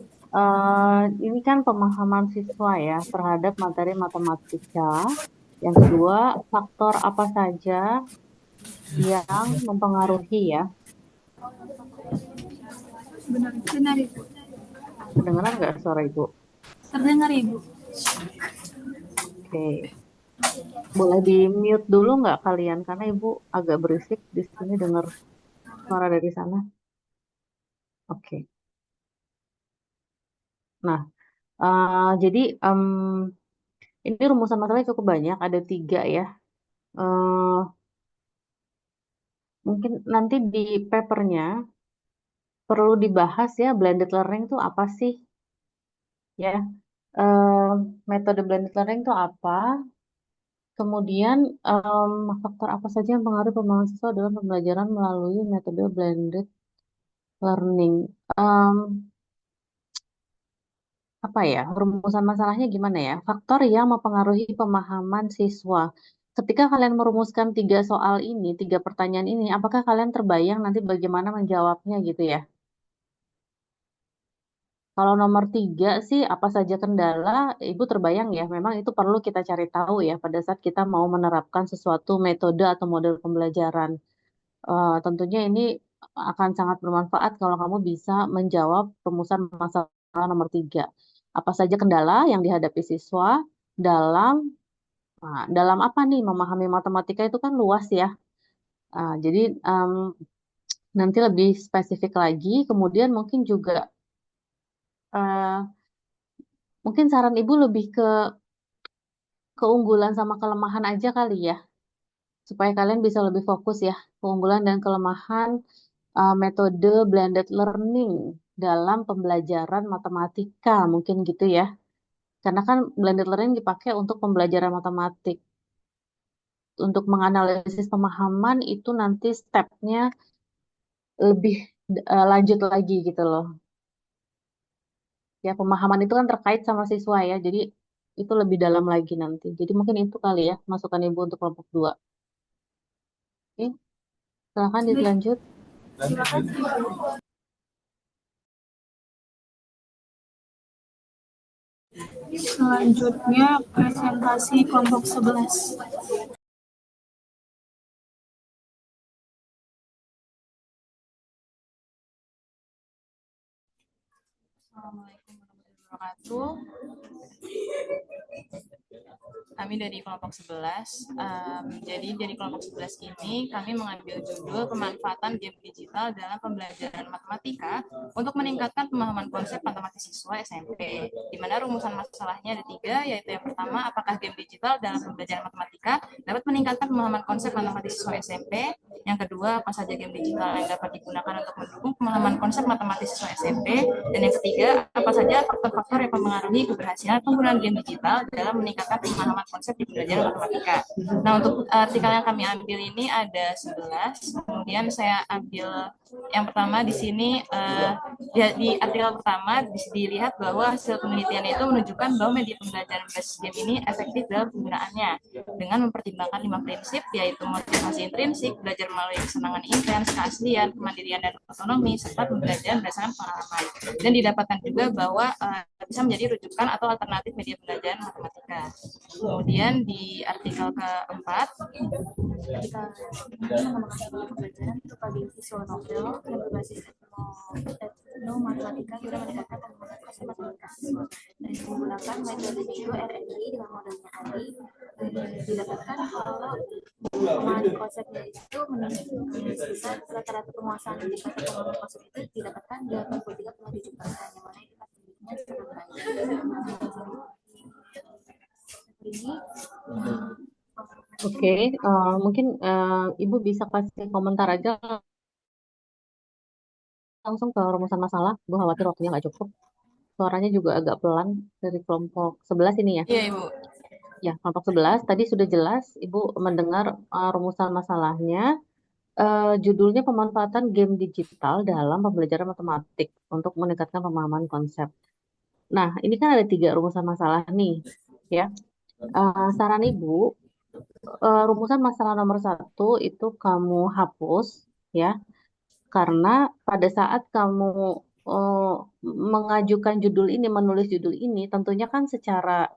ini kan pemahaman siswa ya terhadap materi matematika. Yang kedua, faktor apa saja yang mempengaruhi ya? Benar Ibu. Kedengeran nggak suara Ibu? Terdengar Ibu. Oke, boleh di mute dulu nggak kalian? Karena Ibu agak berisik di sini dengar suara dari sana. Oke. Nah, jadi ini rumusan masalahnya cukup banyak, ada 3 ya. Mungkin nanti di papernya perlu dibahas ya blended learning itu apa sih? Ya, metode blended learning itu apa? Kemudian faktor apa saja yang mempengaruhi pemahaman siswa dalam pembelajaran melalui metode blended learning? Apa ya, rumusan masalahnya gimana ya? Faktor yang mempengaruhi pemahaman siswa. Ketika kalian merumuskan 3 soal ini, 3 pertanyaan ini, apakah kalian terbayang nanti bagaimana menjawabnya gitu ya? Kalau nomor 3 sih, apa saja kendala, Ibu terbayang ya, memang itu perlu kita cari tahu ya pada saat kita mau menerapkan sesuatu metode atau model pembelajaran. Tentunya ini akan sangat bermanfaat kalau kamu bisa menjawab rumusan masalah nomor 3. Apa saja kendala yang dihadapi siswa dalam dalam apa nih memahami matematika itu kan luas ya. Jadi nanti lebih spesifik lagi. Kemudian mungkin juga mungkin saran Ibu lebih ke keunggulan sama kelemahan aja kali ya, supaya kalian bisa lebih fokus ya keunggulan dan kelemahan metode blended learning dalam pembelajaran matematika mungkin gitu ya. Karena kan blended learning dipakai untuk pembelajaran matematik. Untuk menganalisis pemahaman itu nanti stepnya lebih lanjut lagi gitu loh. Ya, pemahaman itu kan terkait sama siswa ya, jadi itu lebih dalam lagi nanti. Jadi mungkin itu kali ya, masukan Ibu untuk kelompok 2. Oke, silakan dilanjut. Terima kasih. Selanjutnya presentasi kelompok 11. Assalamualaikum warahmatullahi wabarakatuh. Kami dari kelompok 11. Jadi dari kelompok 11 ini kami mengambil judul pemanfaatan game digital dalam pembelajaran matematika untuk meningkatkan pemahaman konsep matematis siswa SMP. Di mana rumusan masalahnya ada 3, yaitu yang pertama, apakah game digital dalam pembelajaran matematika dapat meningkatkan pemahaman konsep matematis siswa SMP. Yang kedua, apa saja game digital yang dapat digunakan untuk mendukung pemahaman konsep matematis siswa SMP. Dan yang ketiga, apa saja faktor-faktor yang mempengaruhi keberhasilan penggunaan game digital dalam meningkatkan pemahaman konsep di pembelajaran matematika. Nah, untuk artikel yang kami ambil ini ada 11. Kemudian saya ambil yang pertama di sini, ya, di artikel pertama bisa dilihat bahwa hasil penelitian itu menunjukkan bahwa media pembelajaran berbasis game ini efektif dalam penggunaannya dengan mempertimbangkan 5 prinsip, yaitu motivasi intrinsik, belajar melalui kesenangan intens, keaslian, kemandirian dan otonomi, serta pembelajaran berdasarkan pengalaman. Dan didapatkan juga bahwa bisa menjadi rujukan atau alternatif media pembelajaran matematika. Kemudian di artikel keempat, Kita mengembangkan pembelajaran berupa game visual novel yang berbasis etnomatematika guna meningkatkan pemahaman konsep matematika siswa. Dan menggunakan metode itu RNI dengan modelnya ADI, didapatkan kalau pemahaman konsepnya itu menunjukkan rata-rata penguasaan indikator pemahaman konsep itu didapatkan 83,7%, yang mana indikatornya sangat baik. Ini Oke, mungkin Ibu bisa kasih komentar aja langsung ke rumusan masalah. Ibu khawatir waktunya nggak cukup. Suaranya juga agak pelan dari kelompok 11 ini ya. Iya, Ibu. Ya, kelompok 11 tadi sudah jelas Ibu mendengar rumusan masalahnya. Judulnya pemanfaatan game digital dalam pembelajaran matematik untuk meningkatkan pemahaman konsep. Nah, ini kan ada 3 rumusan masalah nih, ya. Saran Ibu, rumusan masalah nomor 1 itu kamu hapus, ya, karena pada saat kamu mengajukan judul ini, menulis judul ini, tentunya kan secara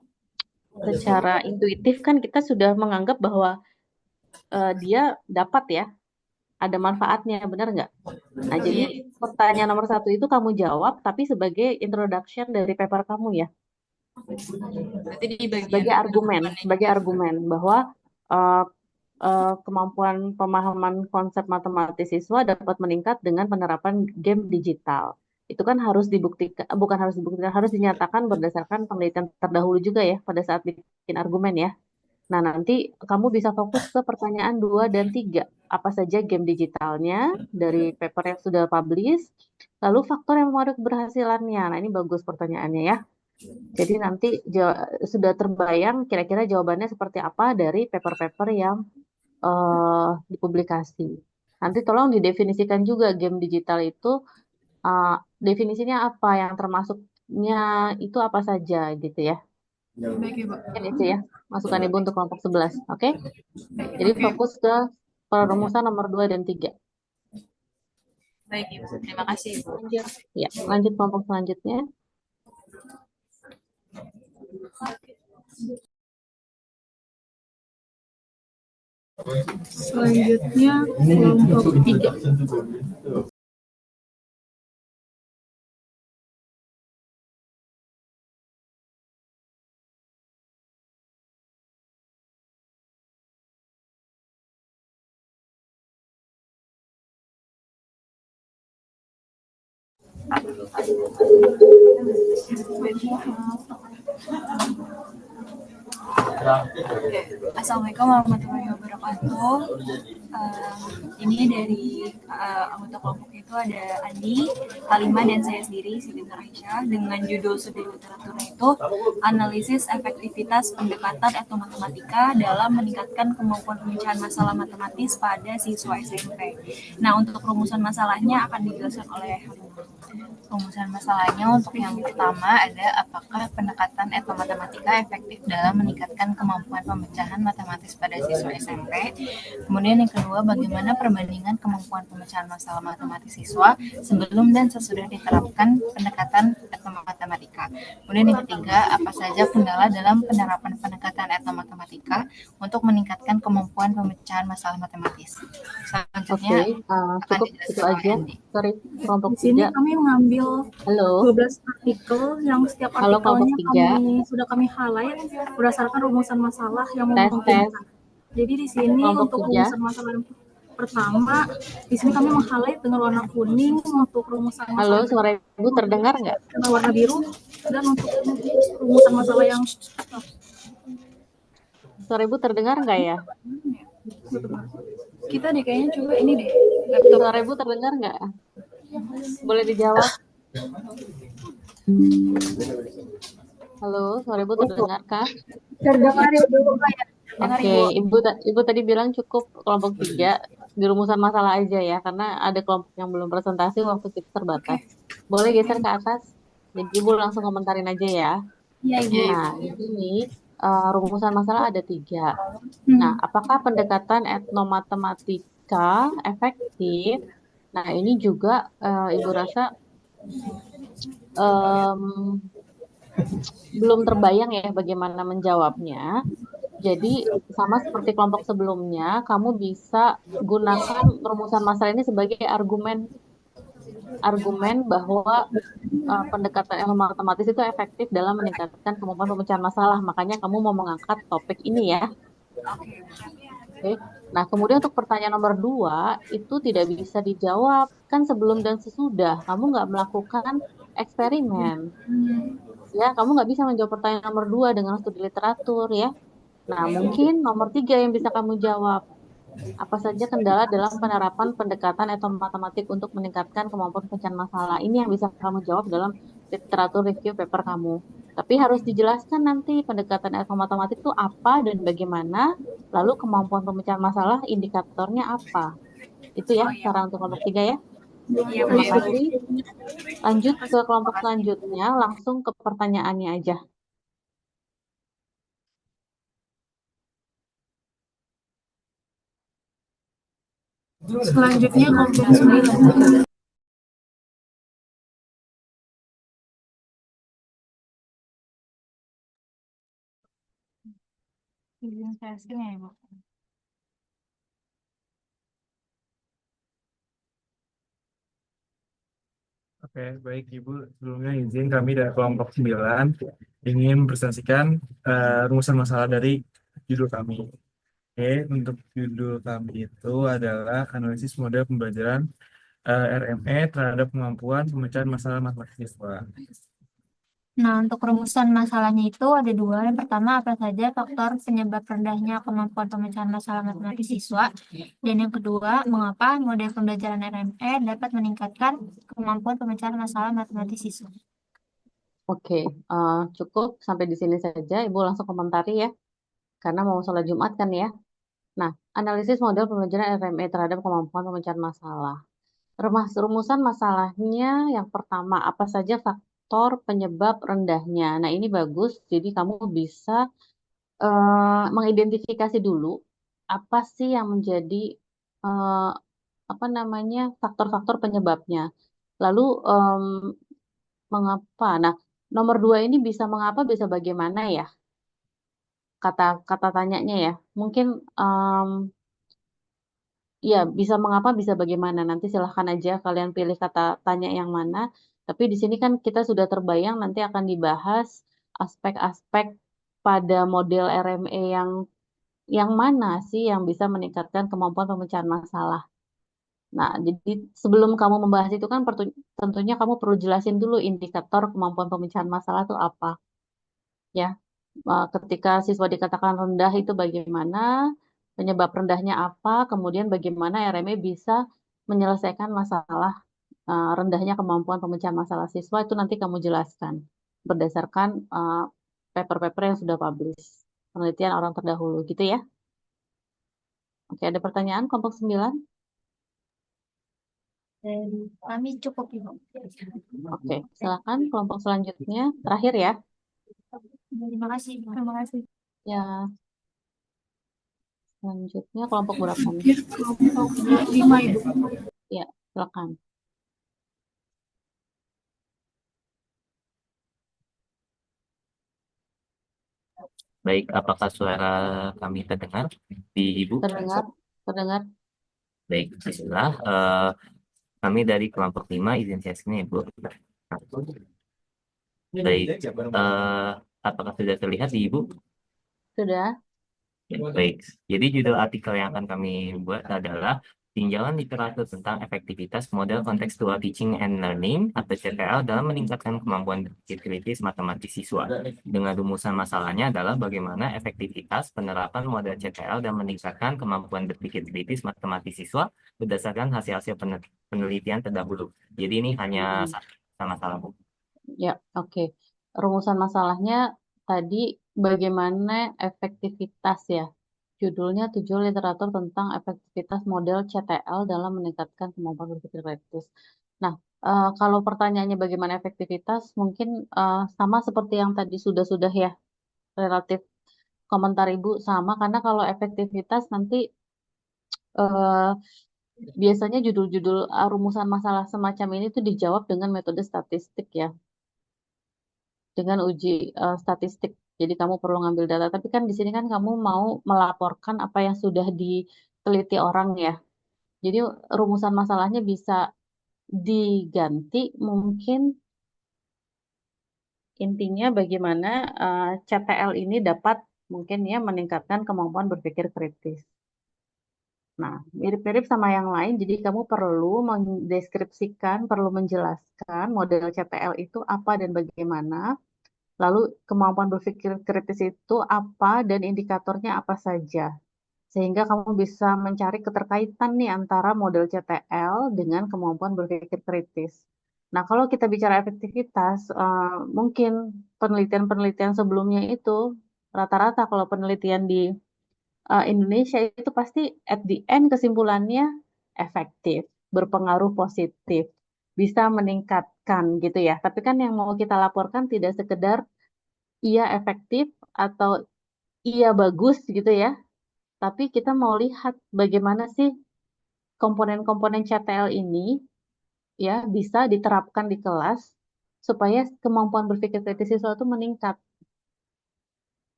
intuitif kan kita sudah menganggap bahwa dia dapat ya, ada manfaatnya, benar nggak? Nah, jadi pertanyaan nomor 1 itu kamu jawab, tapi sebagai introduction dari paper kamu ya. Sebagai argumen bahwa kemampuan pemahaman konsep matematis siswa dapat meningkat dengan penerapan game digital. Itu kan harus dibuktikan, bukan harus dibuktikan, harus dinyatakan berdasarkan penelitian terdahulu juga ya pada saat bikin argumen ya. Nah, nanti kamu bisa fokus ke pertanyaan 2 dan 3. Apa saja game digitalnya dari paper yang sudah publish, lalu faktor yang mempengaruhi keberhasilannya. Nah, ini bagus pertanyaannya ya. Jadi nanti sudah terbayang kira-kira jawabannya seperti apa dari paper-paper yang dipublikasi. Nanti tolong didefinisikan juga game digital itu definisinya apa, yang termasuknya itu apa saja gitu ya. Baik, Ibu. Itu ya, masukan Ibu untuk kelompok 11. Oke? Jadi fokus ke perumusan nomor 2 dan 3. Baik, Ibu. Terima kasih, Ibu. Ya, lanjut kelompok selanjutnya. Selanjutnya kelompok 3. Assalamualaikum warahmatullahi wabarakatuh. Ini dari anggota kelompok itu ada Andi, Halimah, dan saya sendiri, Siti Aisyah, dengan judul studi literaturnya itu analisis efektivitas pendekatan etnomatematika dalam meningkatkan kemampuan pemecahan masalah matematis pada siswa SMP. Nah, untuk rumusan masalahnya akan dijelaskan oleh Halimah. Rumusan masalahnya untuk yang pertama ada apakah pendekatan etnomatematika efektif dalam meningkatkan kemampuan pemecahan matematis pada siswa SMP. Kemudian yang kedua, bagaimana perbandingan kemampuan pemecahan masalah matematis siswa sebelum dan sesudah diterapkan pendekatan etnomatematika matematika. Kemudian yang ketiga, apa saja kendala dalam penerapan pendekatan etnomatematika untuk meningkatkan kemampuan pemecahan masalah matematis. Selanjutnya akan Cukup itu dijelaskan oleh aja. Andy. Sorry, kelompok Di sini 3. kami mengambil Halo, 12 artikel yang setiap halo kelompok artikelnya 3. sudah kami highlight berdasarkan rumusan masalah yang Tes, tes. memungkinkan. Jadi di sini Kelompok untuk 3. rumusan masalah yang pertama, di sini kami meng-highlight dengan warna kuning untuk rumusan Halo, masalah suara Ibu terdengar nggak? dengan warna biru, dan untuk rumusan masalah yang Suara Ibu terdengar nggak ya? kita deh kayaknya coba ini deh laptop. Suara Ibu terdengar nggak? Boleh dijawab? Halo, suara Ibu terdengar kah? Terdengar Ibu. Oke, Ibu tadi bilang cukup kelompok 3 di rumusan masalah aja ya, karena ada kelompok yang belum presentasi, waktu kita terbatas. Boleh geser ke atas? Jadi Ibu langsung komentarin aja ya. Iya, Ibu. Nah, di sini rumusan masalah ada 3. Nah, apakah pendekatan etnomatematika efektif? Nah, ini juga Ibu rasa belum terbayang ya bagaimana menjawabnya. Jadi sama seperti kelompok sebelumnya, kamu bisa gunakan rumusan masalah ini sebagai argumen bahwa pendekatan ilmu matematis itu efektif dalam meningkatkan kemampuan pemecahan masalah. Makanya kamu mau mengangkat topik ini ya. Oke. Nah, kemudian untuk pertanyaan nomor 2 itu tidak bisa dijawab kan sebelum dan sesudah. Kamu nggak melakukan eksperimen. Ya, kamu nggak bisa menjawab pertanyaan nomor 2 dengan studi literatur ya. Nah, mungkin nomor 3 yang bisa kamu jawab. Apa saja kendala dalam penerapan pendekatan atau matematik untuk meningkatkan kemampuan pemecahan masalah? Ini yang bisa kamu jawab dalam literatur review paper kamu. Tapi harus dijelaskan nanti pendekatan atau matematik itu apa dan bagaimana, lalu kemampuan pemecahan masalah indikatornya apa. Itu ya cara untuk kelompok 3 ya. Terima kasih. Lanjut ke kelompok selanjutnya, langsung ke pertanyaannya aja. Selanjutnya kelompok 9. Izin saya screen ya, Ibu. Oke, baik Ibu. Sebelumnya izin kami dari kelompok 9 ingin mempresentasikan rumusan masalah dari judul kami. Oke, untuk judul kami itu adalah analisis model pembelajaran RME terhadap kemampuan pemecahan masalah matematika siswa. Nah, untuk rumusan masalahnya itu ada 2. Yang pertama, apa saja faktor penyebab rendahnya kemampuan pemecahan masalah matematis siswa. Dan yang kedua, mengapa model pembelajaran RME dapat meningkatkan kemampuan pemecahan masalah matematis siswa. Oke, cukup sampai di sini saja. Ibu langsung komentari ya, karena mau sholat Jumat kan ya. Nah, analisis model pembelajaran RME terhadap kemampuan pemecahan masalah. Rumusan masalahnya yang pertama, apa saja faktor penyebab rendahnya. Nah, ini bagus. Jadi kamu bisa mengidentifikasi dulu apa sih yang menjadi faktor-faktor penyebabnya. Lalu mengapa? Nah, nomor 2 ini bisa mengapa, bisa bagaimana ya? Kata tanyanya ya. Mungkin ya, bisa mengapa, bisa bagaimana. Nanti silahkan aja kalian pilih kata tanya yang mana. Tapi di sini kan kita sudah terbayang nanti akan dibahas aspek-aspek pada model RME yang mana sih yang bisa meningkatkan kemampuan pemecahan masalah. Nah, jadi sebelum kamu membahas itu kan tentunya kamu perlu jelasin dulu indikator kemampuan pemecahan masalah itu apa. Ya, ketika siswa dikatakan rendah itu bagaimana, penyebab rendahnya apa, kemudian bagaimana RME bisa menyelesaikan masalah rendahnya kemampuan pemecahan masalah siswa itu nanti kamu jelaskan berdasarkan paper-paper yang sudah publish, penelitian orang terdahulu gitu ya. Oke, ada pertanyaan kelompok 9? Kami cukup, Ibu. Oke, silakan kelompok selanjutnya, terakhir ya. Terima kasih. Terima kasih. Ya, selanjutnya kelompok berapa nih? Kelompok 5, Ibu. Ya, silakan. Baik, apakah suara kami terdengar di Ibu? Terdengar? Terdengar? Baik, bismillah. Kami dari kelompok 5 izin share screen, Ibu. Baik, apakah sudah terlihat di Ibu? Sudah? Ya, baik. Jadi judul artikel yang akan kami buat adalah tinjauan literatur tentang efektivitas model contextual teaching and learning atau CTL dalam meningkatkan kemampuan berpikir kritis matematis siswa. Dengan rumusan masalahnya adalah bagaimana efektivitas penerapan model CTL dan meningkatkan kemampuan berpikir kritis matematis siswa berdasarkan hasil-hasil penelitian terdahulu. Jadi ini hanya Hmm. satu masalah, Bu. Ya, oke. Rumusan masalahnya tadi bagaimana efektivitas ya. Judulnya tujuan literatur tentang efektivitas model CTL dalam meningkatkan kemampuan berpikir kritis. Nah, kalau pertanyaannya bagaimana efektivitas, mungkin sama seperti yang tadi sudah ya, relatif komentar Ibu sama, karena kalau efektivitas nanti eh, biasanya judul-judul rumusan masalah semacam ini tuh dijawab dengan metode statistik ya, dengan uji statistik. Jadi kamu perlu ngambil data, tapi kan di sini kan kamu mau melaporkan apa yang sudah diteliti orang ya. Jadi rumusan masalahnya bisa diganti mungkin intinya bagaimana CTL ini dapat mungkin ya meningkatkan kemampuan berpikir kritis. Nah, mirip-mirip sama yang lain, jadi kamu perlu mendeskripsikan, perlu menjelaskan model CTL itu apa dan bagaimana. Lalu kemampuan berpikir kritis itu apa dan indikatornya apa saja. Sehingga kamu bisa mencari keterkaitan nih antara model CTL dengan kemampuan berpikir kritis. Nah, kalau kita bicara efektivitas, mungkin penelitian-penelitian sebelumnya itu rata-rata kalau penelitian di Indonesia itu pasti at the end kesimpulannya efektif, berpengaruh positif, bisa meningkatkan gitu ya. Tapi kan yang mau kita laporkan tidak sekedar iya efektif atau iya bagus gitu ya. Tapi kita mau lihat bagaimana sih komponen-komponen CTL ini ya bisa diterapkan di kelas supaya kemampuan berpikir kritis siswa itu meningkat.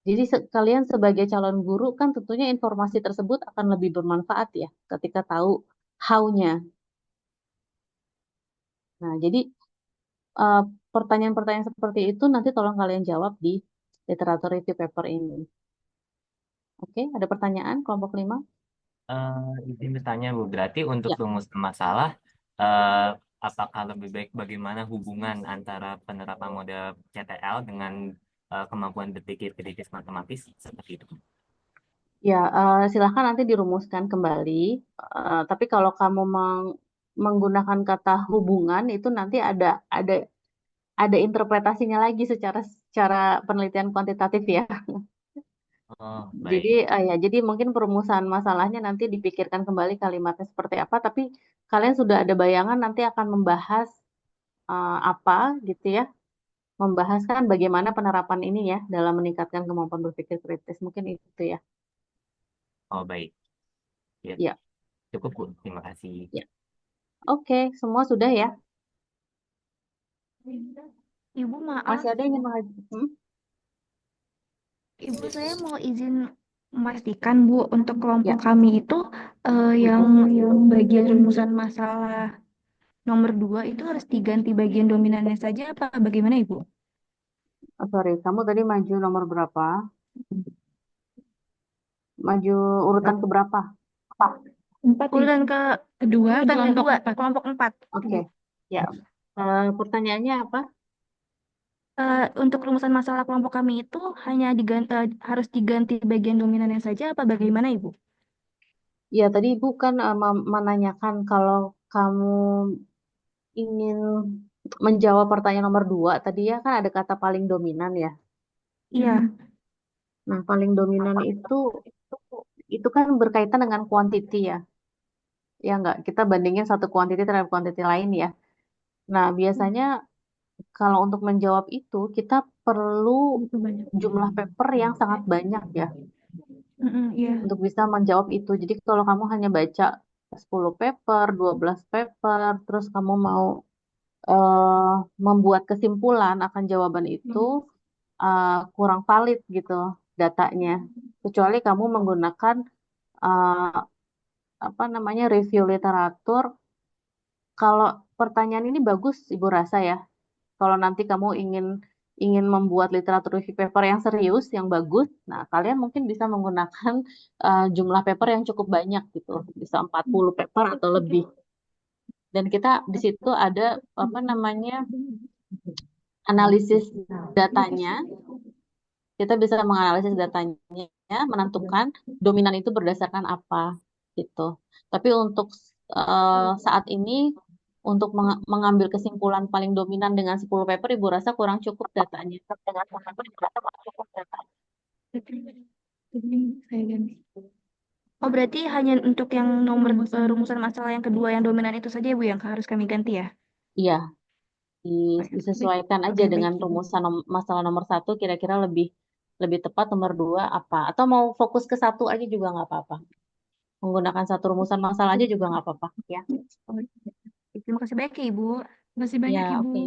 Jadi kalian sebagai calon guru kan tentunya informasi tersebut akan lebih bermanfaat ya ketika tahu how-nya. Nah, jadi eh, pertanyaan-pertanyaan seperti itu nanti tolong kalian jawab di literatur review paper ini. Oke, ada pertanyaan kelompok 5? Izin bertanya, Bu. Berarti untuk Ya. rumusan masalah, eh, apakah lebih baik bagaimana hubungan antara penerapan model CTL dengan kemampuan berpikir kritis matematis seperti itu? Ya, silahkan nanti dirumuskan kembali. Tapi kalau kamu menggunakan kata hubungan itu nanti ada interpretasinya lagi secara penelitian kuantitatif ya. Oh, Jadi baik. jadi mungkin perumusan masalahnya nanti dipikirkan kembali kalimatnya seperti apa. Tapi kalian sudah ada bayangan nanti akan membahas apa gitu ya. Membahas kan bagaimana penerapan ini ya dalam meningkatkan kemampuan berpikir kritis. Mungkin itu ya. Oh, baik. Ya, Ya, cukup, Bu. Terima kasih. ya. Oke, semua sudah ya. Ibu maaf, Masih ada yang ingin mengajukan? Ibu saya mau izin memastikan Bu, untuk kelompok Ya. kami itu yang bagian rumusan masalah nomor 2 itu harus diganti bagian dominannya saja apa bagaimana Ibu? Sorry, kamu tadi maju nomor berapa? Maju urutan ke berapa? Urutan kedua di kelompok 4. Oke. Ya. Pertanyaannya apa? Untuk rumusan masalah kelompok kami itu hanya harus diganti bagian dominannya saja apa bagaimana Ibu? Ya, tadi Ibu kan menanyakan kalau kamu ingin menjawab pertanyaan nomor 2, tadi ya kan ada kata paling dominan ya. Iya. Nah, paling dominan itu kan berkaitan dengan quantity ya. Ya enggak, kita bandingin satu quantity terhadap quantity lain ya. Nah, biasanya kalau untuk menjawab itu kita perlu jumlah paper yang sangat banyak ya Iya. untuk bisa menjawab itu. Jadi kalau kamu hanya baca 10 paper, 12 paper, terus kamu mau membuat kesimpulan akan jawaban itu kurang valid gitu. datanya. Kecuali kamu menggunakan review literatur. Kalau pertanyaan ini bagus, Ibu rasa ya. Kalau nanti kamu ingin membuat literatur review paper yang serius, yang bagus, nah kalian mungkin bisa menggunakan jumlah paper yang cukup banyak gitu, bisa 40 paper atau lebih. Dan kita di situ ada analisis datanya. Kita bisa menganalisis datanya, menentukan dominan itu berdasarkan apa gitu. Tapi untuk saat ini untuk mengambil kesimpulan paling dominan dengan 10 paper, Ibu rasa kurang cukup datanya. Oh, berarti hanya untuk yang nomor rumusan masalah yang kedua yang dominan itu saja, Bu, yang harus kami ganti ya? Iya, disesuaikan aja dengan rumusan masalah nomor 1, kira-kira lebih tepat nomor 2 apa. Atau mau fokus ke 1 aja juga nggak apa-apa. Menggunakan 1 rumusan masalah aja juga nggak apa-apa ya. Terima kasih banyak ya, Ibu. Terima kasih banyak, Ya, Ibu. oke.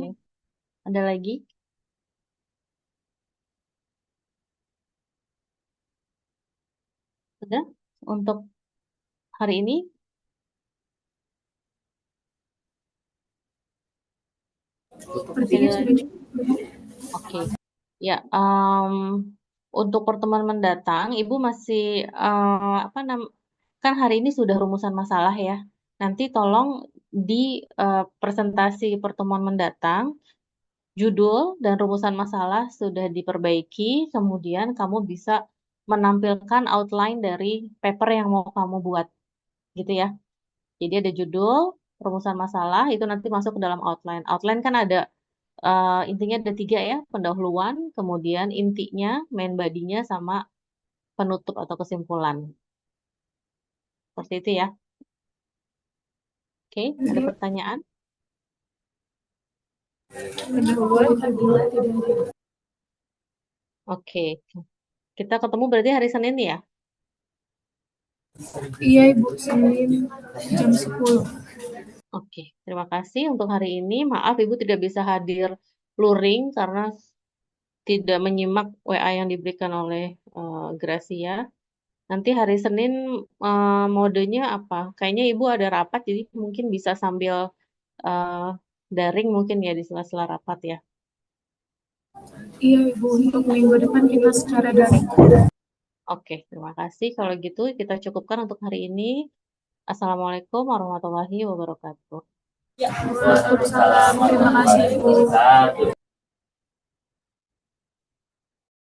Ada lagi? Sudah untuk hari ini? Oke. Ya, untuk pertemuan mendatang, Ibu masih kan hari ini sudah rumusan masalah ya. Nanti tolong di presentasi pertemuan mendatang, judul dan rumusan masalah sudah diperbaiki, kemudian kamu bisa menampilkan outline dari paper yang mau kamu buat, gitu ya. Jadi ada judul, rumusan masalah, itu nanti masuk ke dalam outline. Outline kan ada intinya ada 3 ya, pendahuluan, kemudian intinya, main body-nya, sama penutup atau kesimpulan. Seperti itu ya. Oke, ada pertanyaan? Oke, kita ketemu berarti hari Senin ya? Iya, Ibu, Senin jam 10. Oke, terima kasih untuk hari ini. Maaf Ibu tidak bisa hadir luring karena tidak menyimak WA yang diberikan oleh Gracia. Nanti hari Senin modenya apa? Kayaknya Ibu ada rapat, jadi mungkin bisa sambil daring mungkin ya di sela-sela rapat ya. Iya, Ibu, untuk minggu depan kita secara daring. Oke, terima kasih. Kalau gitu kita cukupkan untuk hari ini. Assalamualaikum warahmatullahi wabarakatuh. Ya, Waalaikumsalam. Terima kasih, Ibu.